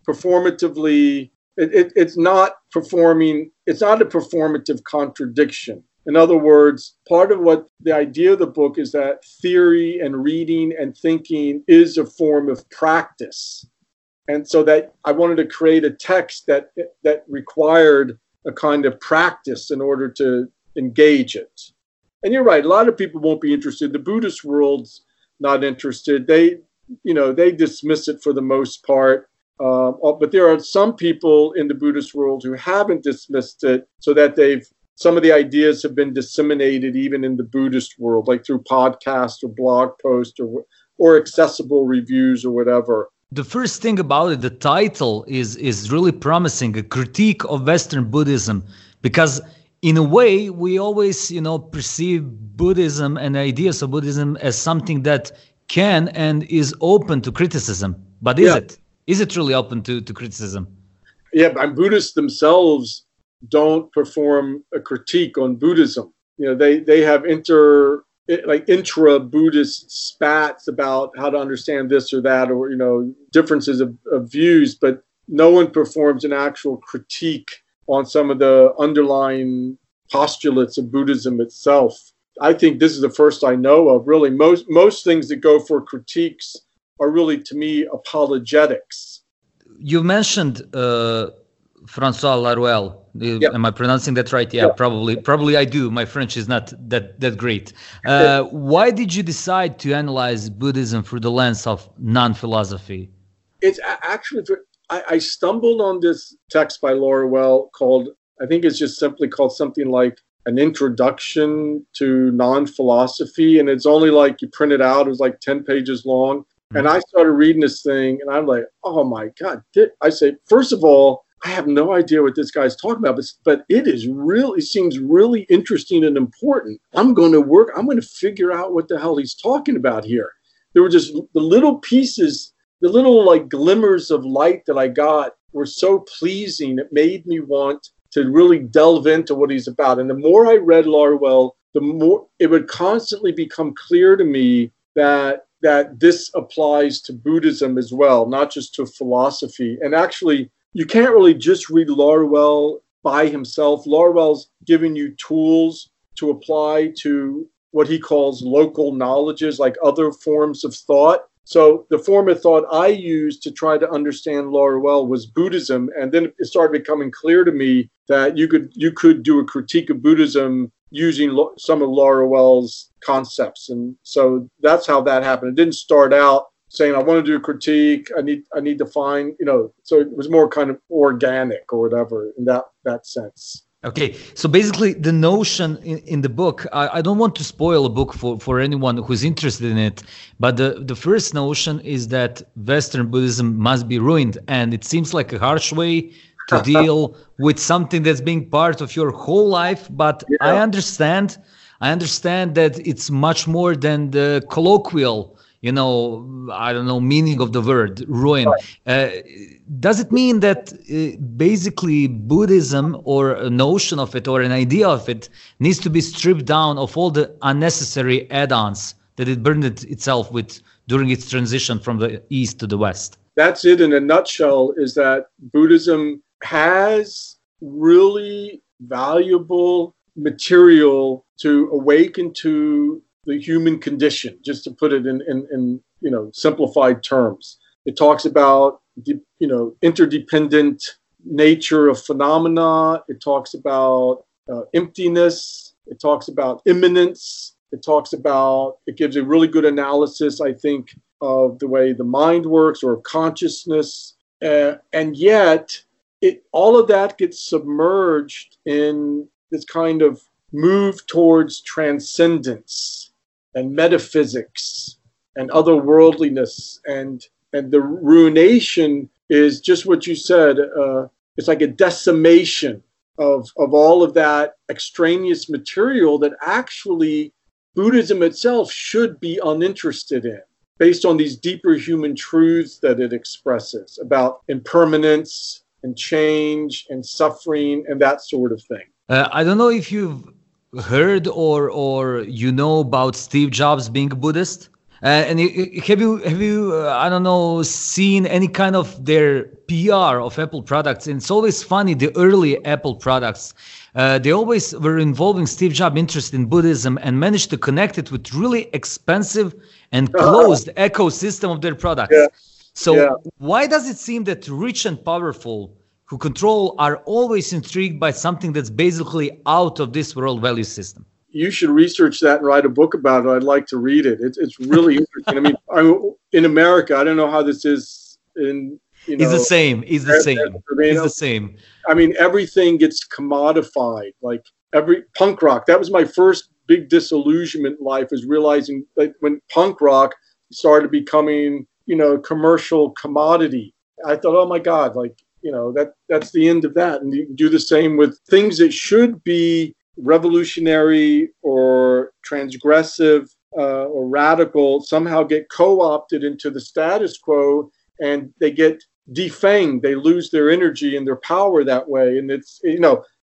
performatively. It's not performing. It's not a performative contradiction. In other words, part of what the idea of the book is that theory and reading and thinking is a form of practice. And so that I wanted to create a text that required a kind of practice in order to engage it. And you're right, a lot of people won't be interested. The Buddhist world's not interested. They dismiss it for the most part. But there are some people in the Buddhist world who haven't dismissed it, so that some of the ideas have been disseminated even in the Buddhist world, like through podcasts or blog posts or accessible reviews or whatever. The first thing about it, the title is really promising, a critique of Western Buddhism, because in a way we always, perceive Buddhism and ideas of Buddhism as something that can and is open to criticism. But is it? Is it really open to criticism? Yeah, and Buddhists themselves don't perform a critique on Buddhism. They have intra-Buddhist spats about how to understand this or that, or, differences of views, but no one performs an actual critique on some of the underlying postulates of Buddhism itself. I think this is the first I know of, really. Most things that go for critiques are really, to me, apologetics. You mentioned François Laruelle. Am I pronouncing that right? Yeah, probably I do. My French is not that great. Why did you decide to analyze Buddhism through the lens of non-philosophy? It's actually, I stumbled on this text by Laruelle called, I think it's just simply called something like An Introduction to Non-Philosophy. And it's only like, you print it out, it was like 10 pages long. And I started reading this thing and I'm like, oh my God. I say, first of all, I have no idea what this guy's talking about, but it seems really interesting and important. I'm going to figure out what the hell he's talking about here. There were just the little pieces, the little like glimmers of light that I got were so pleasing. It made me want to really delve into what he's about. And the more I read Laruelle, the more it would constantly become clear to me that this applies to Buddhism as well, not just to philosophy. And actually, you can't really just read Laruelle by himself. Laruelle's giving you tools to apply to what he calls local knowledges, like other forms of thought. So the form of thought I used to try to understand Laruelle was Buddhism. And then it started becoming clear to me that you could do a critique of Buddhism using some of Laruelle's concepts. And so that's how that happened. It didn't start out saying, I want to do a critique. I need to find, so it was more kind of organic or whatever in that sense. Okay, so basically the notion in the book, I don't want to spoil a book for anyone who's interested in it, but the first notion is that Western Buddhism must be ruined, and it seems like a harsh way to deal with something that's being part of your whole life, but yeah. I understand that it's much more than the colloquial, meaning of the word ruin. Right. Does it mean that basically Buddhism or a notion of it or an idea of it needs to be stripped down of all the unnecessary add-ons that it burdened itself with during its transition from the East to the West? That's it in a nutshell, is that Buddhism has really valuable material to awaken to the human condition, just to put it in simplified terms. It talks about interdependent nature of phenomena. It talks about emptiness. It talks about immanence. It gives a really good analysis, I think, of the way the mind works or of consciousness. And yet, all of that gets submerged in this kind of move towards transcendence and metaphysics and otherworldliness, and the ruination is just what you said. It's like a decimation of all of that extraneous material that actually Buddhism itself should be uninterested in. based on these deeper human truths that it expresses about impermanence and change and suffering and that sort of thing. I don't know if you've heard or you know about Steve Jobs being a Buddhist. And have you I don't know, seen any kind of their PR of Apple products? And it's always funny, the early Apple products, they always were involving Steve Jobs' interest in Buddhism and managed to connect it with really expensive and closed ecosystem of their products. Yeah. So why does it seem that rich and powerful who control are always intrigued by something that's basically out of this world value system? You should research that and write a book about it. I'd like to read it. It's really interesting. I mean, in America, I don't know how this is in, It's the same. It's the same. I mean, everything gets commodified. Like every punk rock. That was my first big disillusionment in life, is realizing that when punk rock started becoming, commercial commodity, I thought, oh my God, like, that's the end of that. And you do the same with things that should be revolutionary or transgressive or radical, somehow get co-opted into the status quo, and they get defanged. They lose their energy and their power that way. And it's,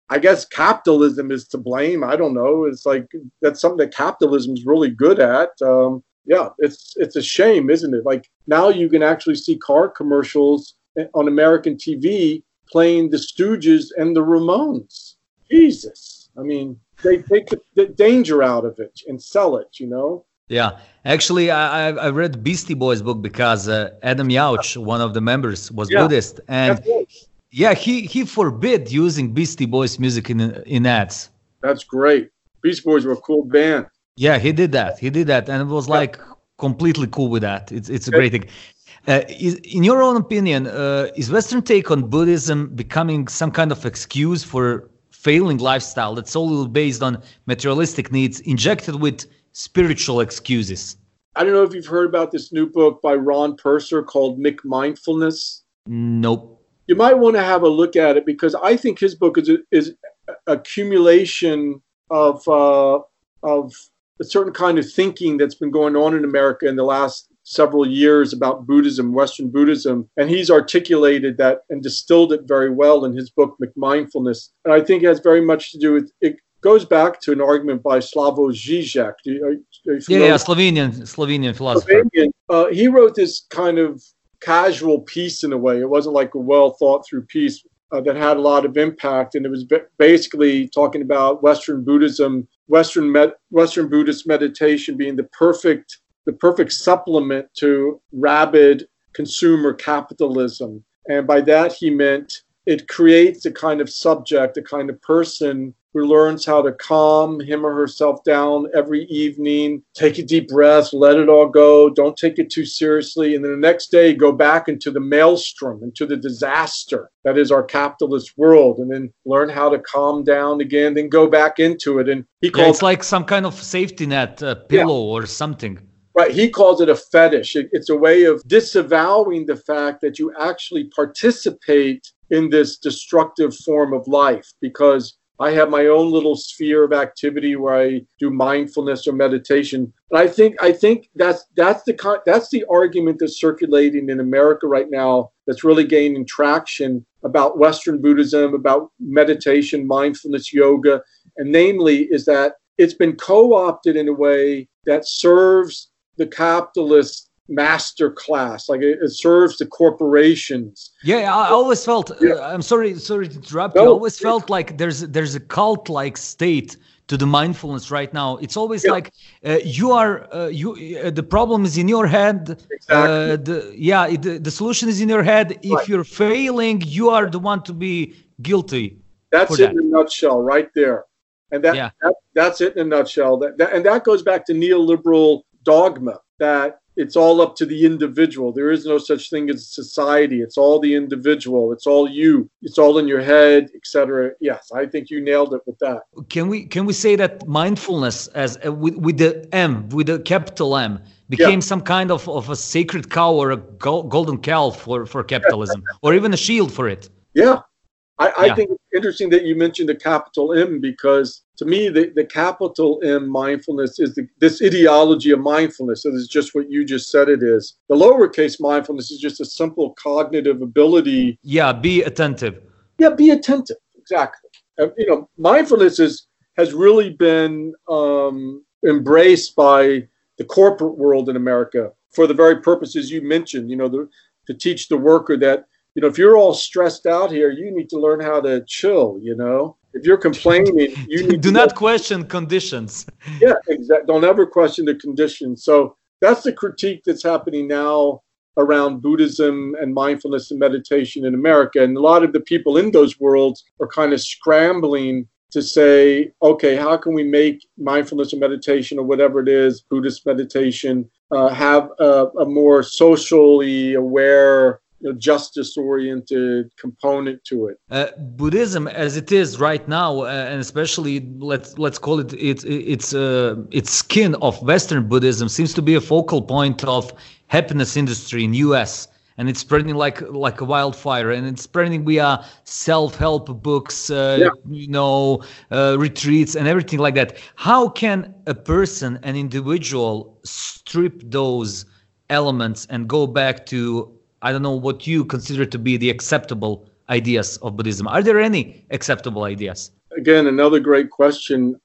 I guess capitalism is to blame. I don't know. It's like, that's something that capitalism is really good at. It's a shame, isn't it? Like now you can actually see car commercials on American TV playing the Stooges and the Ramones. Jesus. I mean, they take the danger out of it and sell it, Yeah, actually, I read Beastie Boys book because Adam Yauch, one of the members, was Buddhist, and he forbid using Beastie Boys music in ads. That's great. Beastie Boys were a cool band. Yeah, he did that, and it was like completely cool with that. It's a great thing. In your own opinion, is Western take on Buddhism becoming some kind of excuse for failing lifestyle that's all based on materialistic needs injected with spiritual excuses? I don't know if you've heard about this new book by Ron Purser called McMindfulness. Nope. You might want to have a look at it, because I think his book is accumulation of a certain kind of thinking that's been going on in America in the last several years about Buddhism, Western Buddhism, and he's articulated that and distilled it very well in his book, McMindfulness. And I think it has very much to do with, it goes back to an argument by Slavoj Žižek. Slovenian philosopher. He wrote this kind of casual piece in a way. It wasn't like a well thought through piece that had a lot of impact. And it was basically talking about Western Buddhism, Western Buddhist meditation being the perfect supplement to rabid consumer capitalism. And by that, he meant it creates a kind of subject, a kind of person who learns how to calm him or herself down every evening, take a deep breath, let it all go, don't take it too seriously, and then the next day go back into the maelstrom, into the disaster that is our capitalist world, and then learn how to calm down again, then go back into it. And he calls it's like some kind of safety net pillow or something. Right. He calls it a fetish. It's a way of disavowing the fact that you actually participate in this destructive form of life, because I have my own little sphere of activity where I do mindfulness or meditation. And I think that's the argument that's circulating in America right now that's really gaining traction about Western Buddhism, about meditation, mindfulness, yoga. And namely is that it's been co-opted in a way that serves the capitalist master class, like it serves the corporations. Yeah, I always felt. I'm sorry to interrupt you. I always felt like there's a cult-like state to the mindfulness right now. It's always like the problem is in your head. Exactly. The solution is in your head. If you're failing, you are the one to be guilty. That's it in a nutshell, right there. And that's it in a nutshell. And that goes back to neoliberal dogma that it's all up to the individual. There is no such thing as society. It's all the individual. It's all you. It's all in your head, etc. Yes, I think you nailed it with that. Can we say that mindfulness, as with the M, with the capital M, became some kind of a sacred cow or a golden cow for capitalism, or even a shield for it? Yeah, I think it's interesting that you mentioned the capital M, because to me, the capital M mindfulness is this ideology of mindfulness. So it's just what you just said it is. The lowercase mindfulness is just a simple cognitive ability. Yeah, be attentive. Yeah, be attentive. Exactly. Mindfulness has really been embraced by the corporate world in America for the very purposes you mentioned, to teach the worker that, if you're all stressed out here, you need to learn how to chill, If you're complaining, you need do not question conditions. Yeah, exactly. Don't ever question the conditions. So that's the critique that's happening now around Buddhism and mindfulness and meditation in America. And a lot of the people in those worlds are kind of scrambling to say, okay, how can we make mindfulness and meditation, or whatever it is, Buddhist meditation, have a more socially aware, justice-oriented component to it. Buddhism, as it is right now, and especially let's call it its skin of Western Buddhism, seems to be a focal point of happiness industry in U.S. and it's spreading like a wildfire, and it's spreading via self-help books, retreats and everything like that. How can a person, an individual, strip those elements and go back to, I don't know, what you consider to be the acceptable ideas of Buddhism? Are there any acceptable ideas? Again, another great question.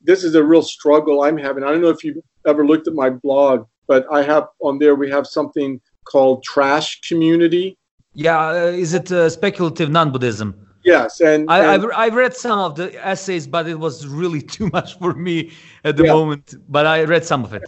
This is a real struggle I'm having. I don't know if you've ever looked at my blog, but I have on there, we have something called Trash Community. Yeah, is it speculative non-Buddhism? Yes, and I've read some of the essays, but it was really too much for me at the moment. But I read some of it.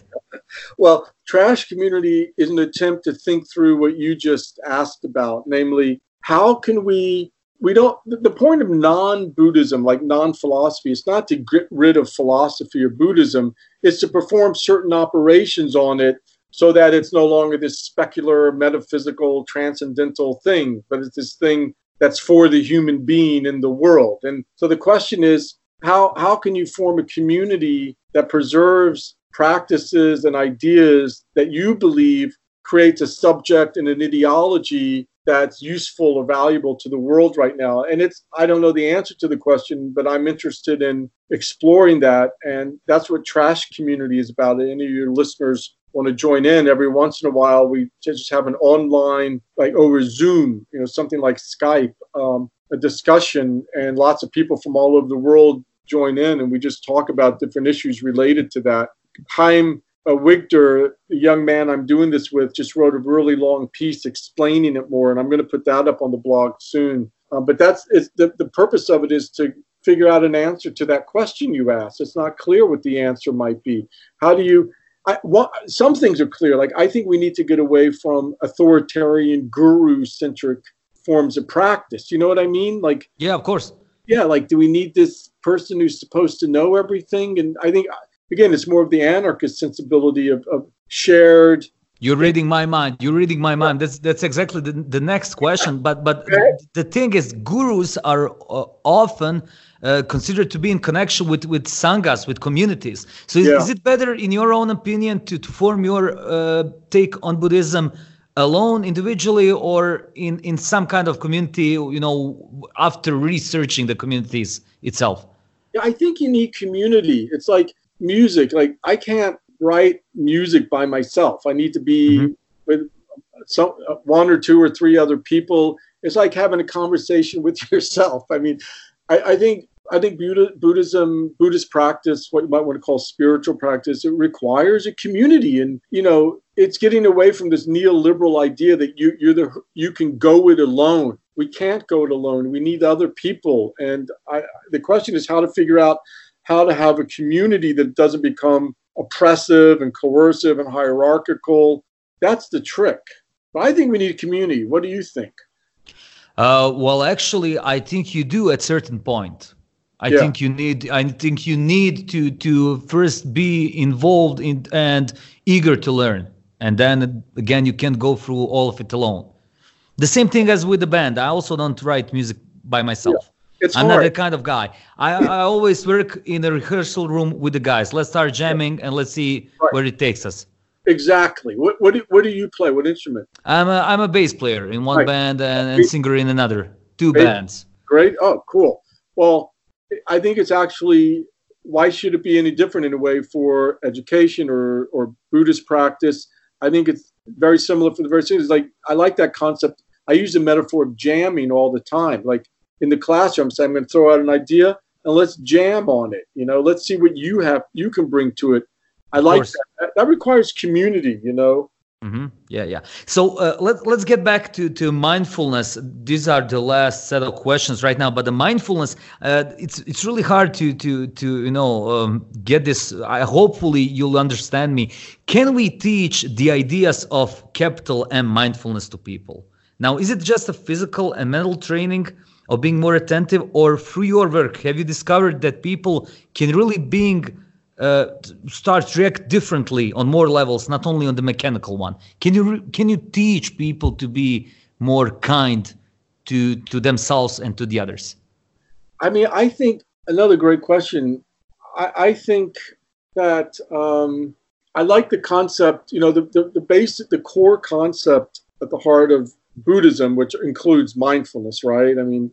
Well, Trash Community is an attempt to think through what you just asked about, namely, how can the point of non-Buddhism, like non-philosophy, is not to get rid of philosophy or Buddhism, it's to perform certain operations on it so that it's no longer this specular, metaphysical, transcendental thing, but it's this thing that's for the human being in the world. And so the question is, how can you form a community that preserves practices and ideas that you believe creates a subject and an ideology that's useful or valuable to the world right now? And I don't know the answer to the question, but I'm interested in exploring that. And that's what Trash Community is about. Any of your listeners want to join in, every once in a while, we just have an online, like over Zoom, something like Skype, a discussion, and lots of people from all over the world join in, and we just talk about different issues related to that. Chaim Wigder, the young man I'm doing this with, just wrote a really long piece explaining it more, and I'm going to put that up on the blog soon. But the purpose of it is to figure out an answer to that question you asked. It's not clear what the answer might be. Some things are clear. Like, I think we need to get away from authoritarian, guru-centric forms of practice. You know what I mean? Like, yeah, of course. Yeah, like, do we need this person who's supposed to know everything? And I think, again, it's more of the anarchist sensibility of shared. You're reading my mind. That's exactly the next question. But the thing is, gurus are often considered to be in connection with sanghas, with communities. So is it better, in your own opinion, to form your take on Buddhism alone, individually, or in some kind of community, after researching the communities itself? Yeah, I think you need community. It's like music. Like, I can't write music by myself. I need to be with one or two or three other people. It's like having a conversation with yourself. I mean, I think Buddhism, Buddhist practice, what you might want to call spiritual practice, it requires a community. And, it's getting away from this neoliberal idea that you can go it alone. We can't go it alone. We need other people. And the question is how to figure out how to have a community that doesn't become oppressive and coercive and hierarchical. That's the trick. But I think we need a community. What do you think? Well, actually, I think you do at certain point. I think you need to first be involved in and eager to learn. And then again, you can't go through all of it alone. The same thing as with the band. I also don't write music by myself. Yeah. I'm not that kind of guy. I always work in a rehearsal room with the guys. Let's start jamming and let's see where it takes us. Exactly. What do you play? What instrument? I'm a bass player in one band and singer in another. Two bands. Great. Oh, cool. Well, I think it's actually, why should it be any different in a way for education or Buddhist practice? I think it's very similar for the very same. It's like, I like that concept. I use the metaphor of jamming all the time. Like in the classroom, I'm going to throw out an idea and let's jam on it. You know, let's see what you can bring to it. I like that. That requires community, you know. Mm-hmm. Yeah. So let's get back to mindfulness. These are the last set of questions right now. But the mindfulness, it's really hard to get this. Hopefully you'll understand me. Can we teach the ideas of capital M mindfulness to people? Now, is it just a physical and mental training of being more attentive, or through your work, have you discovered that people can really start to react differently on more levels, not only on the mechanical one? Can you teach people to be more kind to themselves and to the others? I mean, I think another great question. I think that I like the concept, you know, the core concept at the heart of Buddhism, which includes mindfulness, right? I mean,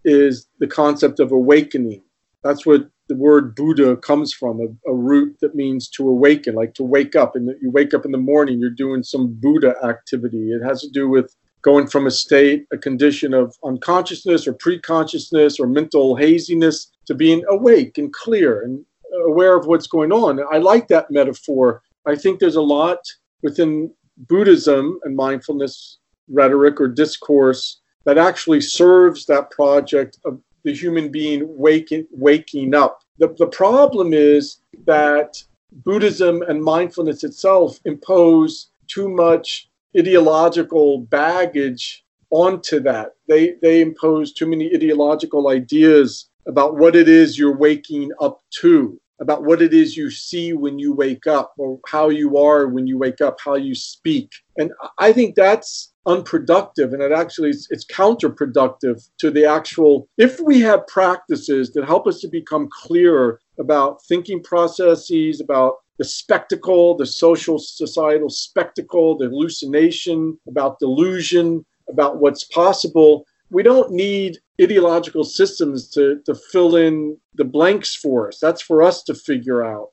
is the concept of awakening. That's what the word Buddha comes from, a root that means to awaken, like to wake up. And you wake up in the morning, you're doing some Buddha activity. It has to do with going from a condition of unconsciousness or pre-consciousness or mental haziness to being awake and clear and aware of what's going on. I like that metaphor. I think there's a lot within Buddhism and mindfulness rhetoric or discourse that actually serves that project of the human being waking up. The problem is that Buddhism and mindfulness itself impose too much ideological baggage onto that. They impose too many ideological ideas about what it is you're waking up to, about what it is you see when you wake up, or how you are when you wake up, how you speak. And I think that's unproductive, and it's counterproductive to the actual. If we have practices that help us to become clearer about thinking processes, about the spectacle, the social societal spectacle, the hallucination, about delusion, about what's possible, we don't need ideological systems to fill in the blanks for us. That's for us to figure out.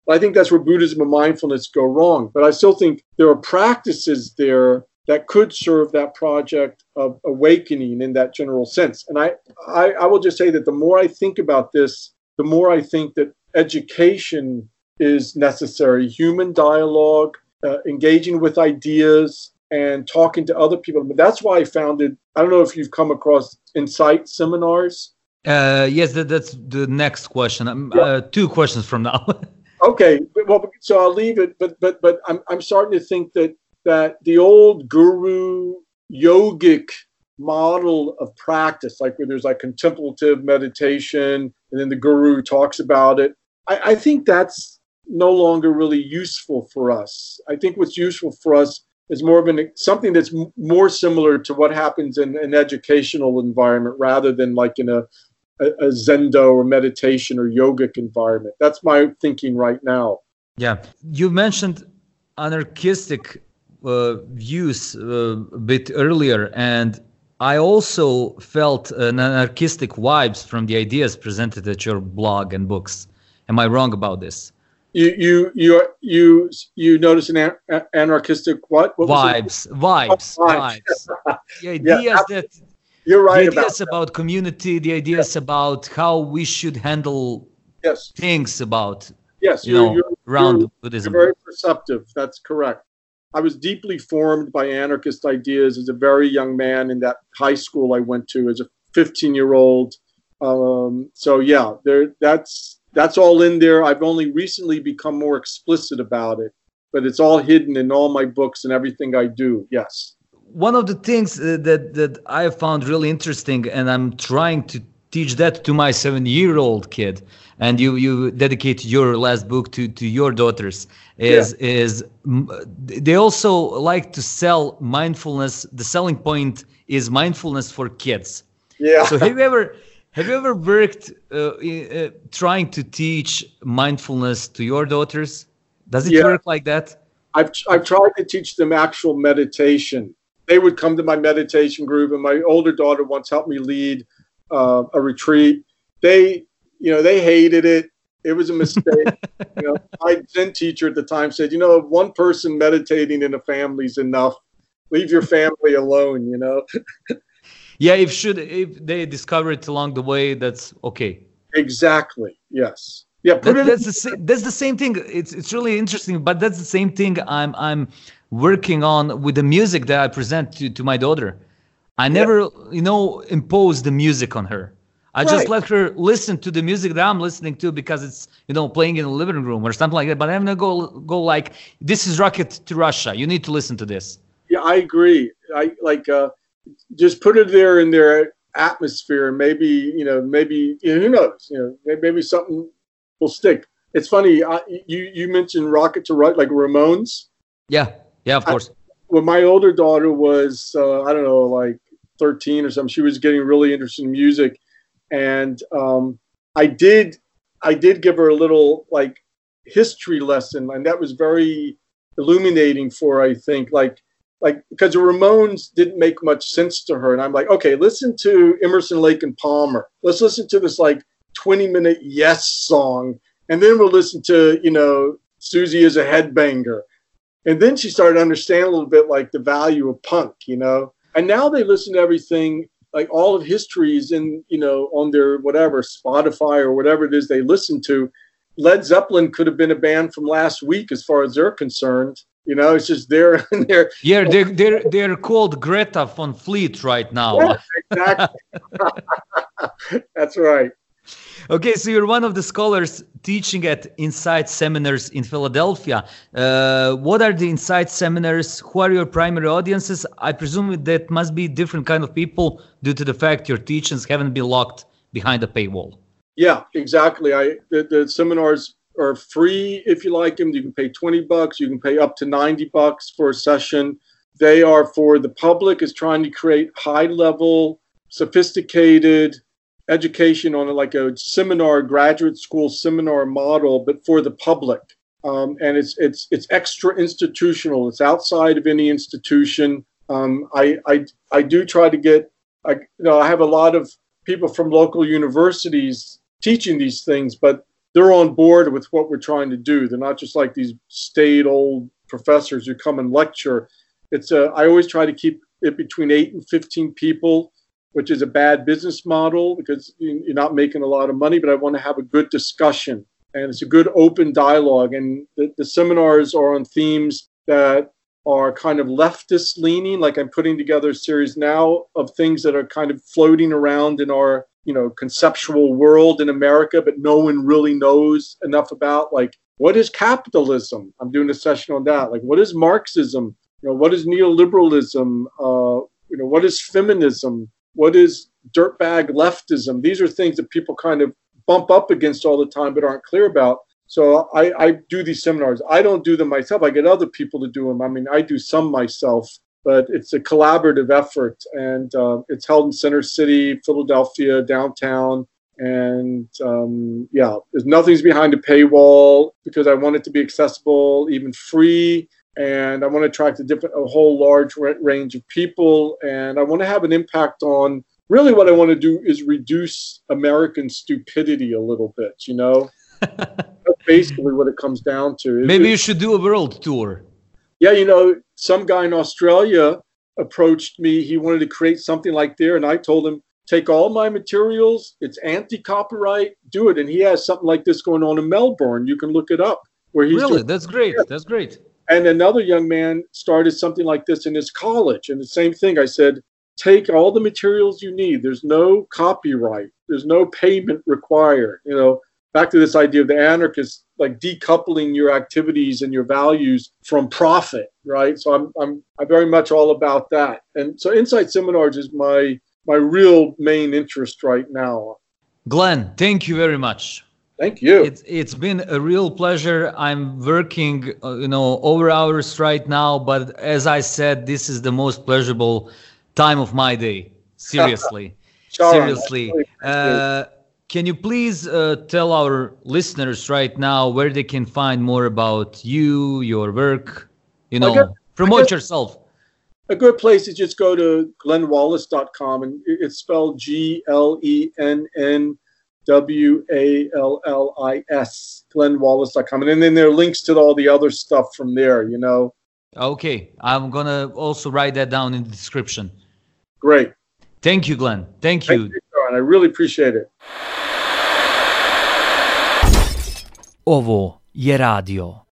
I think that's where Buddhism and mindfulness go wrong. But I still think there are practices there that could serve that project of awakening in that general sense. And I will just say that the more I think about this, the more I think that education is necessary. Human dialogue, engaging with ideas, and talking to other people. But that's why I founded, I don't know if you've come across Insight seminars. Yes, that's the next question. Two questions from now. Okay, well, so I'll leave it. But I'm starting to think that the old guru yogic model of practice, like where there's like contemplative meditation, and then the guru talks about it, I think that's no longer really useful for us. I think what's useful for us is more of something that's more similar to what happens in an educational environment rather than like in a Zendo or meditation or yogic environment. That's my thinking right now. Yeah. You mentioned anarchistic views a bit earlier, and I also felt an anarchistic vibes from the ideas presented at your blog and books. Am I wrong about this? You notice an anarchistic what vibes. The ideas that you're right. The ideas about community, the ideas about how we should handle things about around Buddhism. You're very perceptive. That's correct. I was deeply formed by anarchist ideas as a very young man in that high school I went to as a 15-year-old. So yeah, that's all in there. I've only recently become more explicit about it, but it's all hidden in all my books and everything I do. Yes. One of the things that I found really interesting, and I'm trying to teach that to my 7-year-old kid, and you dedicate your last book to your daughters, is they also like to sell mindfulness. The selling point is mindfulness for kids. Yeah. So have you ever worked trying to teach mindfulness to your daughters? Does it work like that? I've tried to teach them actual meditation. they would come to my meditation group, and my older daughter once helped me lead a retreat. They hated it. It was a mistake. My Zen teacher at the time said, one person meditating in a family is enough. Leave your family alone, Yeah, if they discover it along the way, that's okay. Exactly. Yes. Yeah. That's the same thing. It's really interesting, but that's the same thing I'm working on with the music that I present to my daughter. I never, impose the music on her. I just let her listen to the music that I'm listening to because it's, playing in the living room or something like that. But I'm not go like, this is Rocket to Russia. You need to listen to this. Yeah, I agree. I just put it there in their atmosphere. Maybe, who knows? Maybe something will stick. It's funny. You mentioned Rocket to Russia, like Ramones. Yeah, of course. When my older daughter was, I don't know, like 13 or something, she was getting really interested in music. And I did give her a little like history lesson, and that was very illuminating for, I think, like because the Ramones didn't make much sense to her, and I'm like, okay, listen to Emerson, Lake and Palmer. Let's listen to this like 20-minute Yes song, and then we'll listen to Susie is a Headbanger, and then she started to understand a little bit like the value of punk, and now they listen to everything. Like all of history is in, on their whatever, Spotify or whatever it is they listen to. Led Zeppelin could have been a band from last week as far as they're concerned. It's just there and there. Yeah, they're called Greta von Fleet right now. Yeah, exactly. That's right. Okay, so you're one of the scholars teaching at Insight Seminars in Philadelphia. What are the Insight Seminars? Who are your primary audiences? I presume that must be different kind of people due to the fact your teachings haven't been locked behind a paywall. Yeah, exactly. The seminars are free if you like them. You can pay $20. You can pay up to $90 for a session. They are for the public is trying to create high-level, sophisticated education on like a seminar, graduate school seminar model, but for the public. And it's extra institutional. It's outside of any institution. I do try to get, I have a lot of people from local universities teaching these things, but they're on board with what we're trying to do. They're not just like these staid old professors who come and lecture. I always try to keep it between 8 and 15 people, which is a bad business model because you're not making a lot of money, but I want to have a good discussion. And it's a good open dialogue. And the seminars are on themes that are kind of leftist leaning. Like I'm putting together a series now of things that are kind of floating around in our, conceptual world in America, but no one really knows enough about. Like, what is capitalism? I'm doing a session on that. Like, what is Marxism? What is neoliberalism? What is feminism? What is dirtbag leftism? These are things that people kind of bump up against all the time but aren't clear about. So I do these seminars. I don't do them myself. I get other people to do them. I mean, I do some myself, but it's a collaborative effort. And it's held in Center City, Philadelphia, downtown. And nothing's behind a paywall because I want it to be accessible, even free. And I want to attract a whole large range of people. And I want to have an impact on, really what I want to do is reduce American stupidity a little bit, That's basically what it comes down to. Maybe you should do a world tour. Yeah, some guy in Australia approached me. He wanted to create something like there. And I told him, take all my materials. It's anti-copyright. Do it. And he has something like this going on in Melbourne. You can look it up. Where he's really? That's great. Yeah. That's great. And another young man started something like this in his college. And the same thing, I said, take all the materials you need. There's no copyright. There's no payment required. Back to this idea of the anarchist, like decoupling your activities and your values from profit, right? So I'm very much all about that. And so Insight Seminars is my real main interest right now. Glenn, thank you very much. Thank you. It's been a real pleasure. I'm working, over hours right now, but as I said, this is the most pleasurable time of my day. Seriously. Seriously. Can you please tell our listeners right now where they can find more about you, your work, promote yourself? A good place is just go to glennwallis.com, and it's spelled GLENNWALLIS, glennwallis.com. And then there are links to all the other stuff from there, you know. Okay, I'm going to also write that down in the description. Great. Thank you, Glenn. Thank you. Thank you, John. I really appreciate it. Ovo je radio.